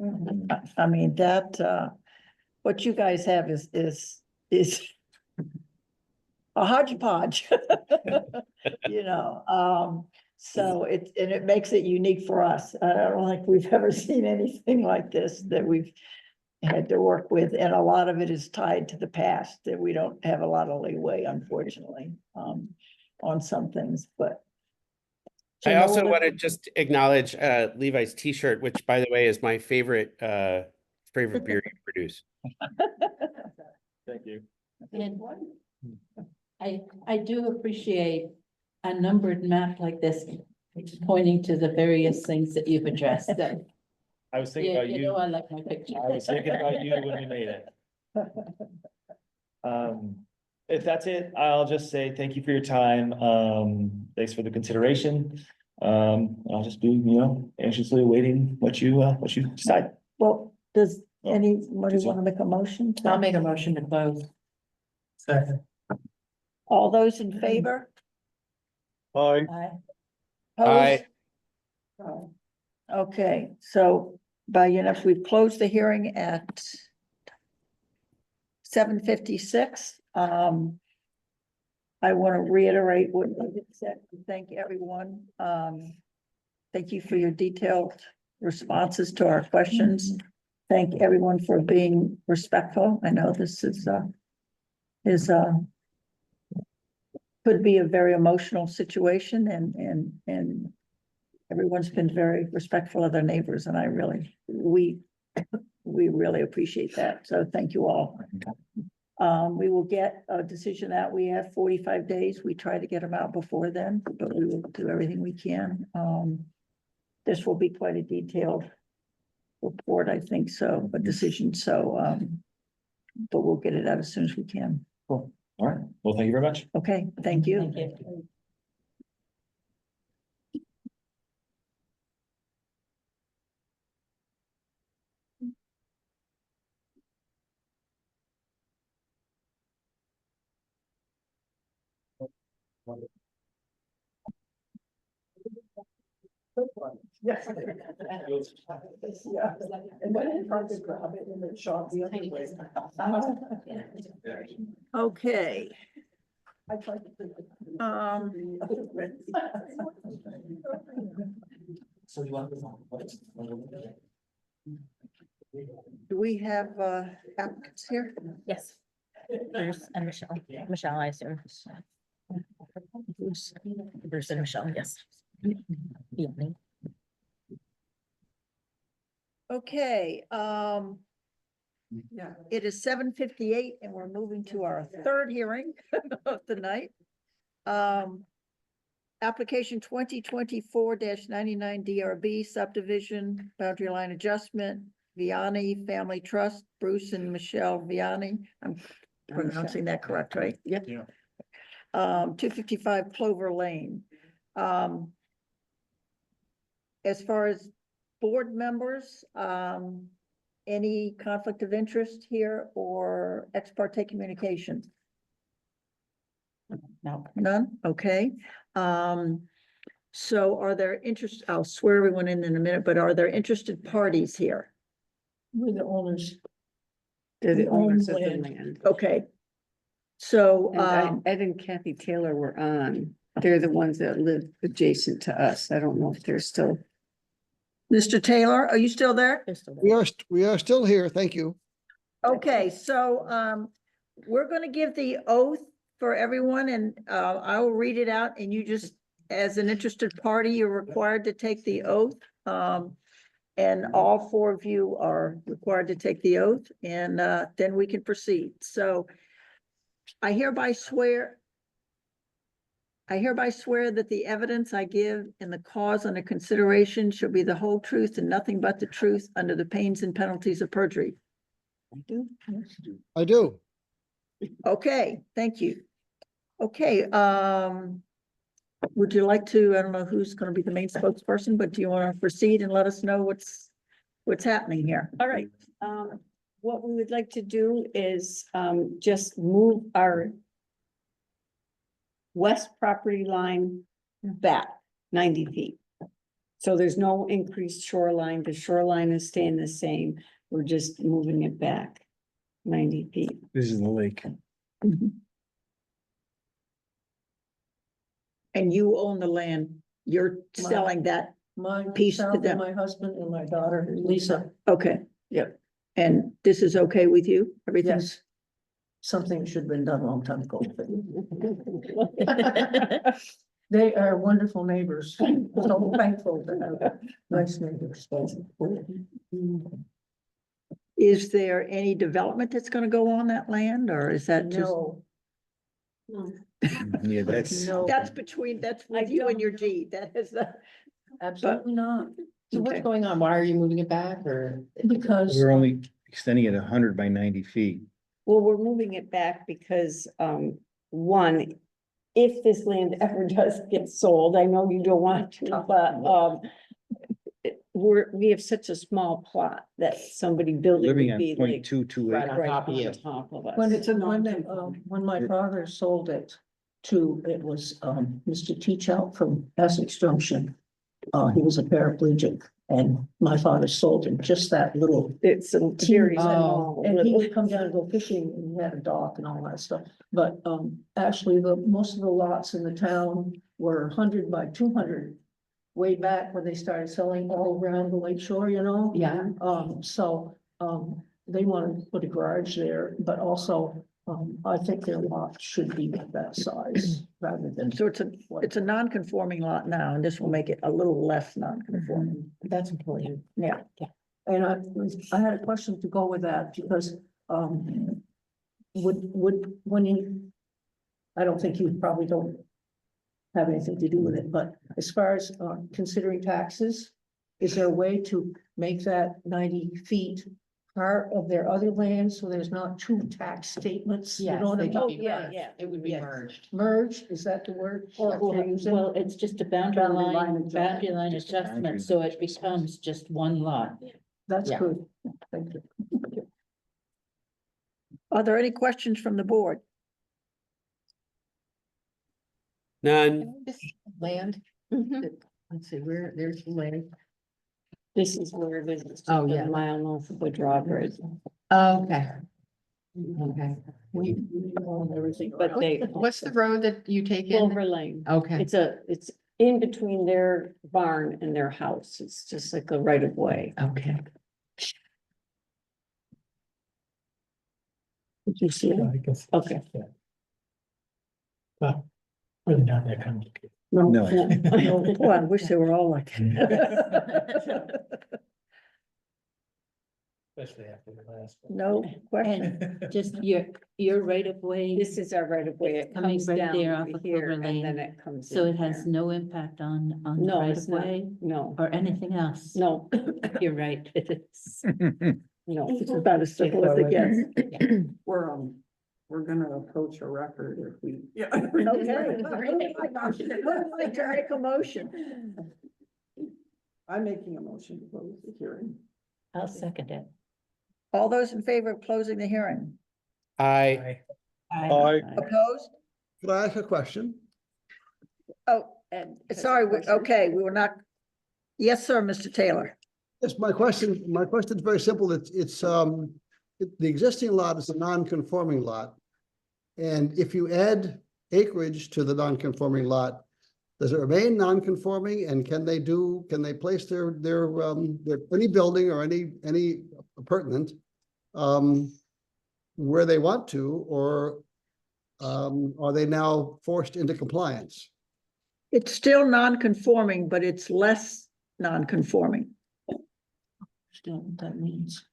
I mean, what you guys have is a hodgepodge. So it makes it unique for us. I don't think we've ever seen anything like this that we've had to work with, and a lot of it is tied to the past, that we don't have a lot of leeway, unfortunately, on some things, but. I also want to just acknowledge Levi's t-shirt, which by the way is my favorite beer you produce. Thank you. And I do appreciate a numbered map like this, pointing to the various things that you've addressed. That, I was thinking about you. I like my picture. I was thinking about you when we made it. If that's it, I'll just say thank you for your time. Thanks for the consideration. I'll just be, anxiously awaiting what you decide. Well, does anybody want to make a motion? I'll make a motion to close. Second. All those in favor? Aye. Aye. Opposed? Okay, so by unanimous, we've closed the hearing at 7:56. I want to reiterate what David said, thank everyone. Thank you for your detailed responses to our questions. Thank everyone for being respectful. I know this is could be a very emotional situation and everyone's been very respectful of their neighbors, and we really appreciate that. So thank you all. We will get a decision out. We have 45 days. We try to get them out before then, but we will do everything we can. This will be quite a detailed report, I think so, a decision. So, but we'll get it out as soon as we can. Cool. All right. Well, thank you very much. Okay, thank you. Thank you. Yes. Yeah. And then I tried to grab it and it shot the other way. Okay, I tried to. So you want do we have applicants here? Yes. Bruce and Michelle. Michelle, I assume. Bruce and Michelle, yes. Yeah. Okay, yeah, it is 7:58 and we're moving to our third hearing of the night. Application 2024-99 DRB subdivision boundary line adjustment, Vianney Family Trust, Bruce and Michelle Vianney. I'm pronouncing that correct, right? Yep. 255 Clover Lane. As far as board members, any conflict of interest here or ex parte communications? No. None? Okay. So are there I'll swear everyone in a minute, but are there interested parties here? We're the owners. They're the We own owners of the land. land. Okay. So, And Ed and Kathy Taylor were on. They're the ones that live adjacent to us. I don't know if they're still. Mr. Taylor, are you still there? We are still here. Thank you. Okay, so, we're gonna give the oath for everyone and, I will read it out and you just, as an interested party, you're required to take the oath. And all four of you are required to take the oath and, then we can proceed. So I hereby swear that the evidence I give in the cause under consideration shall be the whole truth and nothing but the truth under the pains and penalties of perjury. I do. Okay, thank you. Okay, would you like to, I don't know who's gonna be the main spokesperson, but do you want to proceed and let us know what's happening here? All right. What we would like to do is just move our west property line back 90 feet. So there's no increased shoreline. The shoreline is staying the same. We're just moving it back 90 feet. This is the lake. And you own the land, you're My- selling that, My Piece to myself them. and my husband and my daughter, Lisa. okay, yep. And this is okay with you? Everything's Yes. Something should have been done a long time ago. They are wonderful neighbors. So thankful to have nice neighbors. Is there any development that's gonna go on that land, or is that just? No, Yeah, that's. no, That's with you and your deed, that is, absolutely not. So what's going on? Why are you moving it back or? Because We're only extending it 100 by 90 feet. Well, we're moving it back because, one, if this land ever does get sold, I know you don't want to, but, we have such a small plot that somebody building Living would on be point like two two right eight. on top of you. top of us. When it's, when my father sold it to, it was, Mr. Teachout from Essex Junction. He was a paraplegic and my father sold him just that little. It's a very small. And he little- would come down and go fishing and he had a dock and all that stuff. But, actually, most of the lots in the town were 100 by 200. Way back when they started selling all around the lake shore, you know? Yeah. They wanted to put a garage there, but also, I think their lot should be that size rather than. So it's a non-conforming lot now, and this will make it a little less non-conforming. That's important. Yeah. And I had a question to go with that because, when you, I don't think you probably don't have anything to do with it, but as far as, considering taxes, is there a way to make that 90 feet part of their other land, so there's not two tax statements? You Yes, know what they I'm could talking be about? merged. It would be Yes. merged. Merge, is that the word? that you're using? Well, it's just a boundary Boundary line line adjustment. adjustment, so it becomes just one lot. That's Yeah. good. Thank you. Are there any questions from the board? None. Land, let's see, there's the land. This is where it is. It's Oh, just a yeah. mile north of the drawbridge. Okay. Okay. We own everything. But they. What's the road that you take in? Clover Lane. Okay, It's in between their barn and their house. It's just like a right of way. okay. Did you see it? Okay. Well, really not that complicated. No. No. No. Boy, I wish they were all like that. Especially after the last. one. No question. Just your right of way, This is our right of way. It Coming comes right down there off over of here Clover and Lane. then it comes. so in it has there. no impact on the No, right it's of not. way No, or anything else. no, You're right, it is. no. It's about as simple as it gets. We're gonna approach a record if we. Yeah. Okay. Like to make a motion. I'm making a motion to close the hearing. I'll second it. All those in favor of closing the hearing? I, Aye. Opposed? Could I ask a question? Oh, and sorry, okay, we were not. Yes, sir, Mr. Taylor. Yes, my question is very simple. The existing lot is a non-conforming lot. And if you add acreage to the non-conforming lot, does it remain non-conforming and can they place their any building or any pertinent where they want to, or are they now forced into compliance? It's still non-conforming, but it's less non-conforming. Still, what that means.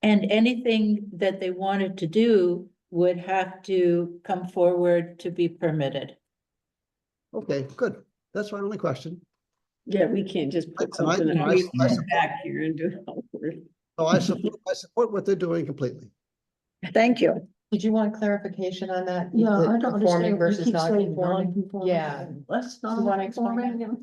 And anything that they wanted to do would have to come forward to be permitted. Okay, good. That's my only question. Yeah, we can't just put And I- something I- out I support- back here and do it. So I support what they're doing completely. Thank you. Did you want clarification on that? Yeah, The I don't conforming understand. We versus keep saying non-conforming? non-conforming. Yeah. Let's Do you wanna explain non-conforming.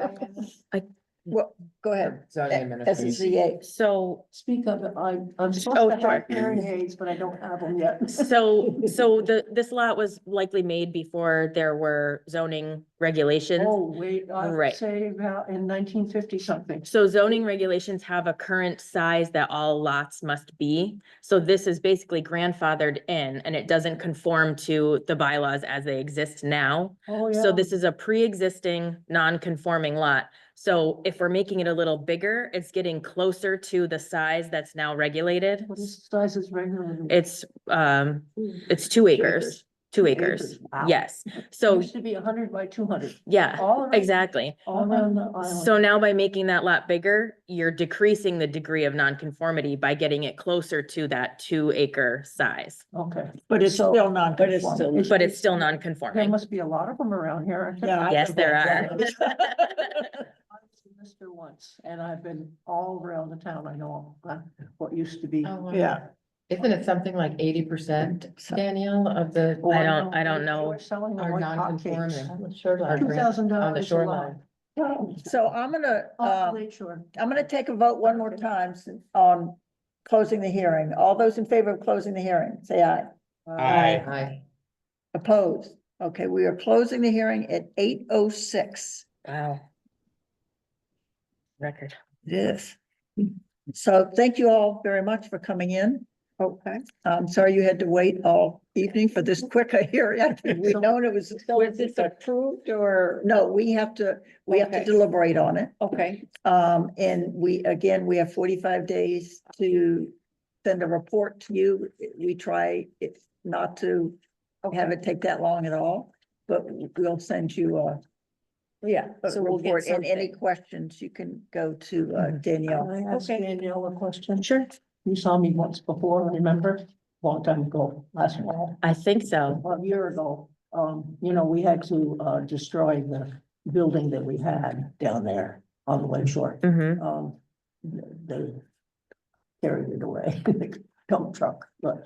that? Well, go ahead. Zoning administration. SZA. So, Speak of it. I'm Oh, supposed to have sure. hearing aids, but I don't have them yet. so this lot was likely made before there were zoning regulations. Oh, wait, I would Right. say about in 1950 something. So zoning regulations have a current size that all lots must be. So this is basically grandfathered in and it doesn't conform to the bylaws as they exist now. Oh, yeah. So this is a pre-existing non-conforming lot. So if we're making it a little bigger, it's getting closer to the size that's now regulated. What is the size is regular? It's 2 acres, 2 acres. Wow. Yes. It So, used to be 100 by 200. yeah, All around- exactly. All around the island. So now by making that lot bigger, you're decreasing the degree of nonconformity by getting it closer to that 2 acre size. Okay. But it's So- still non-conforming. But it's still There non-conforming. must be a lot of them around here. aren't there? Yeah, Yes, there are. I was in Lister once, and I've been all around the town. I know what used to be. Oh, wow. Yeah. Isn't it something like 80%, So- Danielle, of the? Oh, I don't They know. were selling them Are like non-conforming. hotcakes. On the shoreline. $2,000 On the a lot. shoreline. So I'm gonna, Sure. I'm gonna take a vote one more time on closing the hearing. All those in favor of closing the hearing, say aye. Aye. Hi. Opposed? Okay, we are closing the hearing at 8:06. Wow. Record. Yes. So thank you all very much for coming in. Okay. I'm sorry you had to wait all evening for this quicker hearing. I think we've known it was. So is this approved or? No, we have to Okay. deliberate on it. Okay, And we have 45 days to send a report to you. We try not to have it take that long at all, but we'll send you a so we'll get report, and any something. questions, you can go to Danielle. Can I ask Okay. Danielle a question? Sure. You saw me once before, remember? Long time ago, last fall, I think so. a year ago. We had to destroy the building that we had down there on the Lake Shore. Mm-hmm. They carried it away, dump truck. But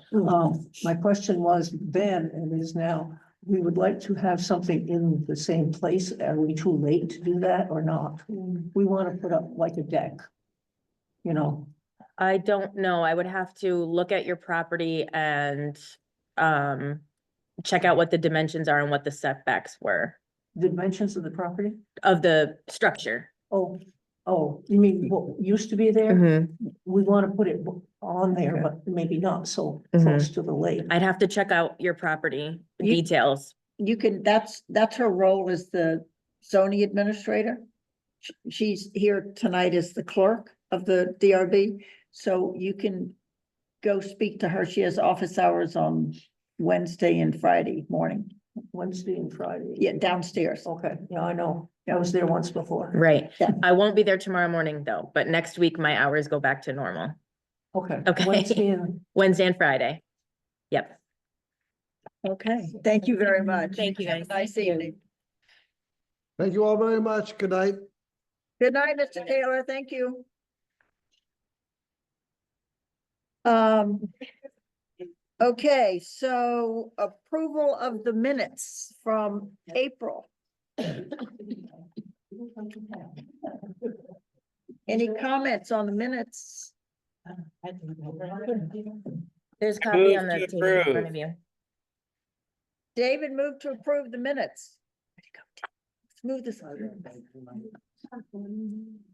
my question was then and is now, we would like to have something in the same place. Are we too late to do that or not? We want to put up like a deck. I don't know. I would have to look at your property and check out what the dimensions are and what the setbacks were Dimensions of the property? of the structure. Oh, you mean what used to be there? Mhm. We want to put it on there, but maybe not so Mhm. close to the lake. I'd have to check out your property You- details. You can, that's her role as the zoning administrator. She's here tonight as the clerk of the DRB, so you can go speak to her. She has office hours on Wednesday and Friday morning. Wednesday and Friday. Yeah, downstairs. Okay, yeah, I know. I was there once before. Right. Yeah. I won't be there tomorrow morning though, but next week my hours go back to normal. Okay. Okay. Wednesday and Wednesday and Friday. Yep. Okay, thank you very much. Thank you, Have a guys. Nice evening. Thank you all very much. Good night. Good night, Mr. Taylor. Thank you. Okay, so approval of the minutes from April. Any comments on the minutes? There's a copy Move on the to table in front approve. of you. David moved to approve the minutes. Let's move this.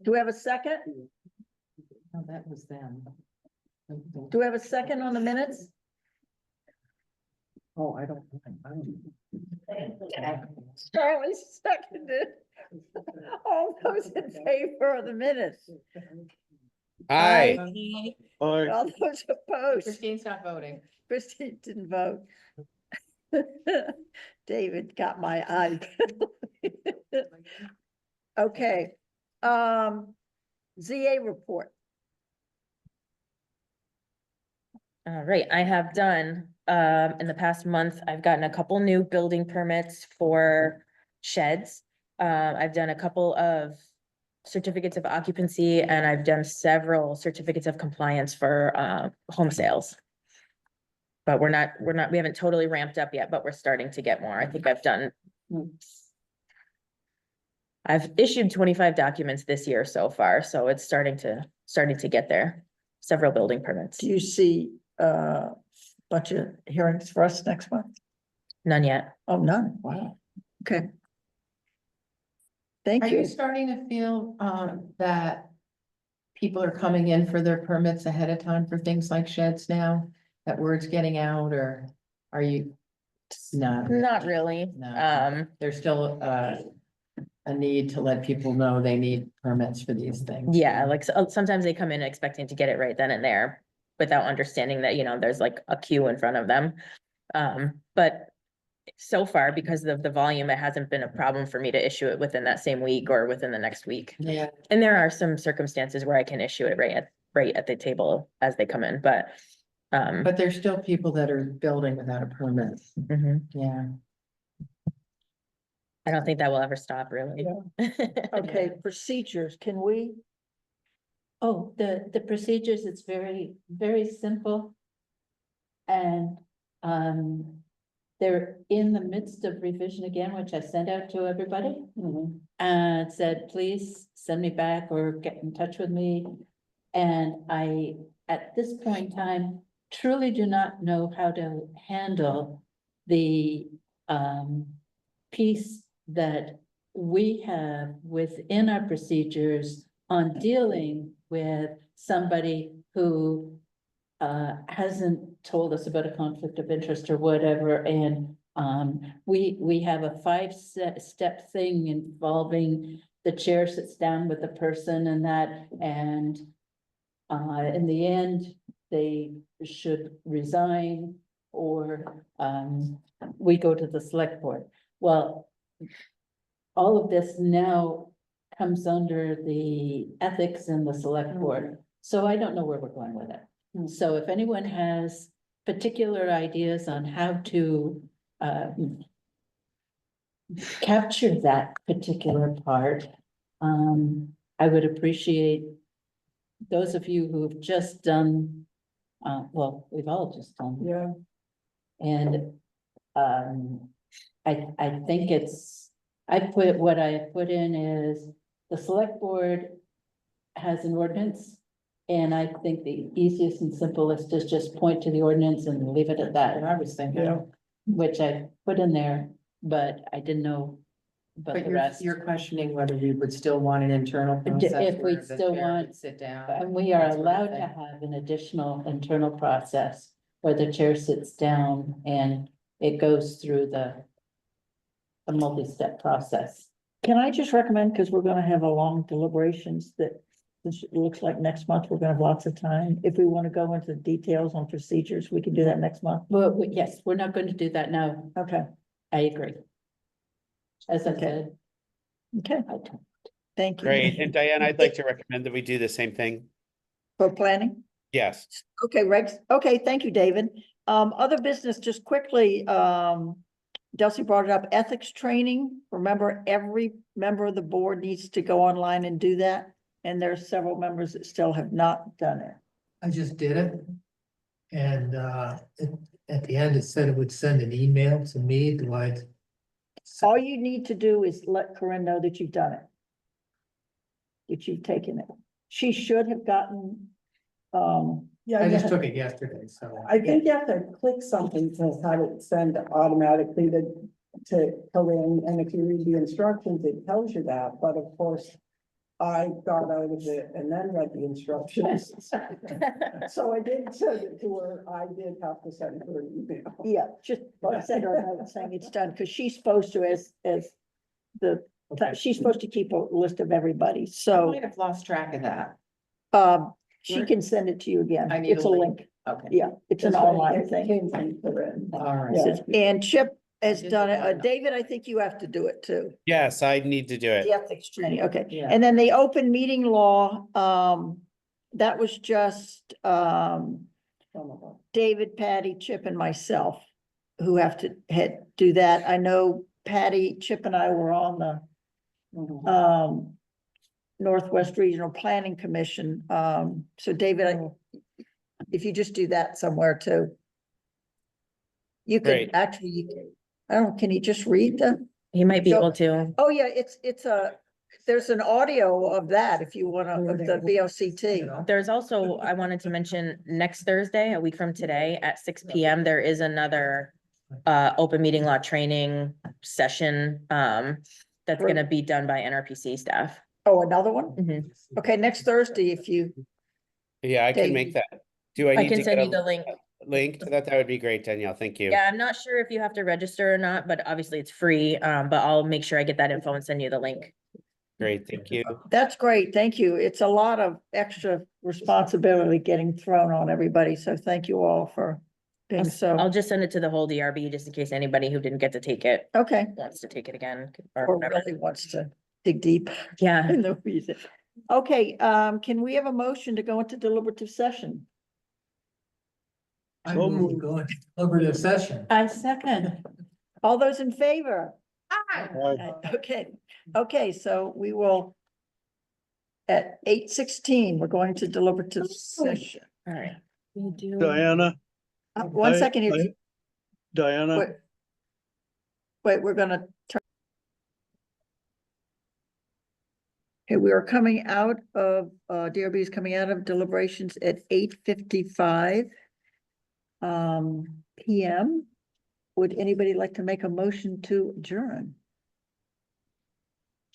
Do we have a second? Oh, that was them. Do we have a second on the minutes? Oh, I don't. Charlie seconded. All those in favor of the minutes? Aye. Aye. All those opposed? Christine's not voting. Christine didn't vote. David got my eye. Okay, ZA report. All right, I have done, in the past month, I've gotten a couple new building permits for sheds. I've done a couple of certificates of occupancy and I've done several certificates of compliance for, home sales. But we haven't totally ramped up yet, but we're starting to get more. I think I've issued 25 documents this year so far, so it's starting to get there. Several building permits. Do you see bunch of hearings for us next month? None yet. Oh, none. Wow. Okay. Thank Are you you. starting to feel that people are coming in for their permits ahead of time for things like sheds now? That word's getting out, or are you? No, Not really. no. There's still a need to let people know they need permits for these things. Yeah, like sometimes they come in expecting to get it right then and there without understanding that, there's like a queue in front of them. But so far, because of the volume, it hasn't been a problem for me to issue it within that same week or within the next week. Yeah. And there are some circumstances where I can issue it right at the table as they come in, but. But there's still people that are building without a permit. Mhm. Yeah. I don't think that will ever stop, really. Okay, procedures, can we? Oh, the procedures, it's very, very simple. And, they're in the midst of revision again, which I sent out to everybody. And said, please send me back or get in touch with me. And I, at this point in time, truly do not know how to handle the piece that we have within our procedures on dealing with somebody who hasn't told us about a conflict of interest or whatever, and we have a step thing involving the chair sits down with the person and that, and in the end, they should resign or we go to the select board. Well, all of this now comes under the ethics in the select board, so I don't know where we're going with it. So if anyone has particular ideas on how to capture that particular part, I would appreciate those of you who've just done, well, we've all just done. Yeah. And I think what I put in is the select board has an ordinance. And I think the easiest and simplest is just point to the ordinance and leave it at that. And I was thinking, which I put in there, but I didn't know. But the rest, you're questioning whether we would still want an internal process. if we where the still chair want, would sit down. and we are that sort of allowed thing. to have an additional internal process where the chair sits down and it goes through the multi-step process. Can I just recommend, because we're gonna have a long deliberations, that this looks like next month, we're gonna have lots of time. If we want to go into details on procedures, we can do that next month. Well, yes, we're not going to do that now. Okay, I agree. As I Okay. said. okay, I don't- thank you. Great. And Diane, I'd like to recommend that we do the same thing. For planning? Yes. Okay, Rex, okay, thank you, David. Other business, just quickly, Delcy brought it up, ethics training. Remember, every member of the board needs to go online and do that. And there's several members that still have not done it. I just did it. And at the end, it said it would send an email to me. Do I? All you need to do is let Corinne know that you've done it. That you've taken it. She should have gotten, Yeah, I just yeah. took it yesterday, so. I think you have to click something to have it send automatically to Corinne, and if you read the instructions, it tells you that, but of course. I got out of it and then read the instructions. So I did send it to her, I did have to send her an email. yeah, just send her a note saying it's done, because she's supposed to, as she's supposed to keep a list of everybody, I so, might have lost track of that. she Where- can send it to you again. I need It's a a link. link. Okay. Yeah, it's an That's right, online it thing. Came from Corinne. All right. Yeah. And Chip has did done it. it. David, I think you have to do it too. Yes, I need to do it. The ethics training, okay. Yeah. And then the open meeting law, that was just, David, Patty, Chip and myself who have to do that. I know Patty, Chip and I were on the, Northwest Regional Planning Commission. So David, if you just do that somewhere too. You could Great. actually, I don't, can you just read them? You might be So- able to. Oh, yeah, there's an audio of that if you wanna, of the VOCT. There's also, I wanted to mention, next Thursday, a week from today at 6 PM, there is another open meeting law training session that's Great. gonna be done by NRPC staff. Oh, another one? Mhm. Okay, next Thursday, if you, Yeah, I can make that. Do I I need can to send get you the a link. link to that? That would be great, Danielle. Thank you. Yeah, I'm not sure if you have to register or not, but obviously it's free. But I'll make sure I get that info and send you the link. Great, thank you. that's great, thank you. It's a lot of extra responsibility getting thrown on everybody, so thank you all for being I'll so, just send it to the whole DRB just in case anybody who didn't get to take it okay. wants to take it again Or or whatever. really wants to dig deep Yeah. in the reason. Okay, can we have a motion to go into deliberative session? I So move to moved. go into deliberative session. I second. All those in favor? Aye. Okay, so we will. At 8:16, we're going to deliberative session. All right. We do. Diana. One I- second here. I- Diana, What? wait, we're gonna turn. Okay, we are coming out of, DRB is coming out of deliberations at 8:55 PM. Would anybody like to make a motion to adjourn?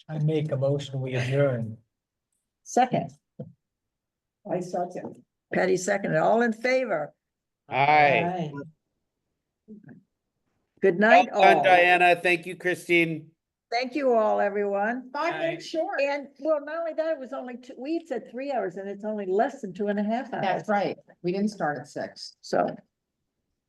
I make a motion, we adjourn. Second, I second. Patty seconded, all in favor? Aye. Good Well night, done, all. Diana. Thank you, Christine. Thank you all, everyone. 5 minutes short. And well, not only that, it was only two, we said 3 hours and it's only less than 2.5 hours. That's right. We didn't start at 6. So.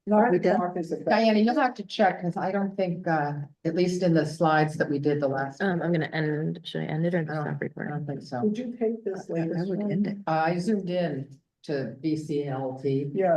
Nine We done? o'clock is a. Diana, you'll have to check, because I don't think, at least in the slides that we did the last. I'm gonna end, should I end it or I stop don't, I recording? don't think so. Would you take this latest I would one? end it. I zoomed in to BCLT. Yeah.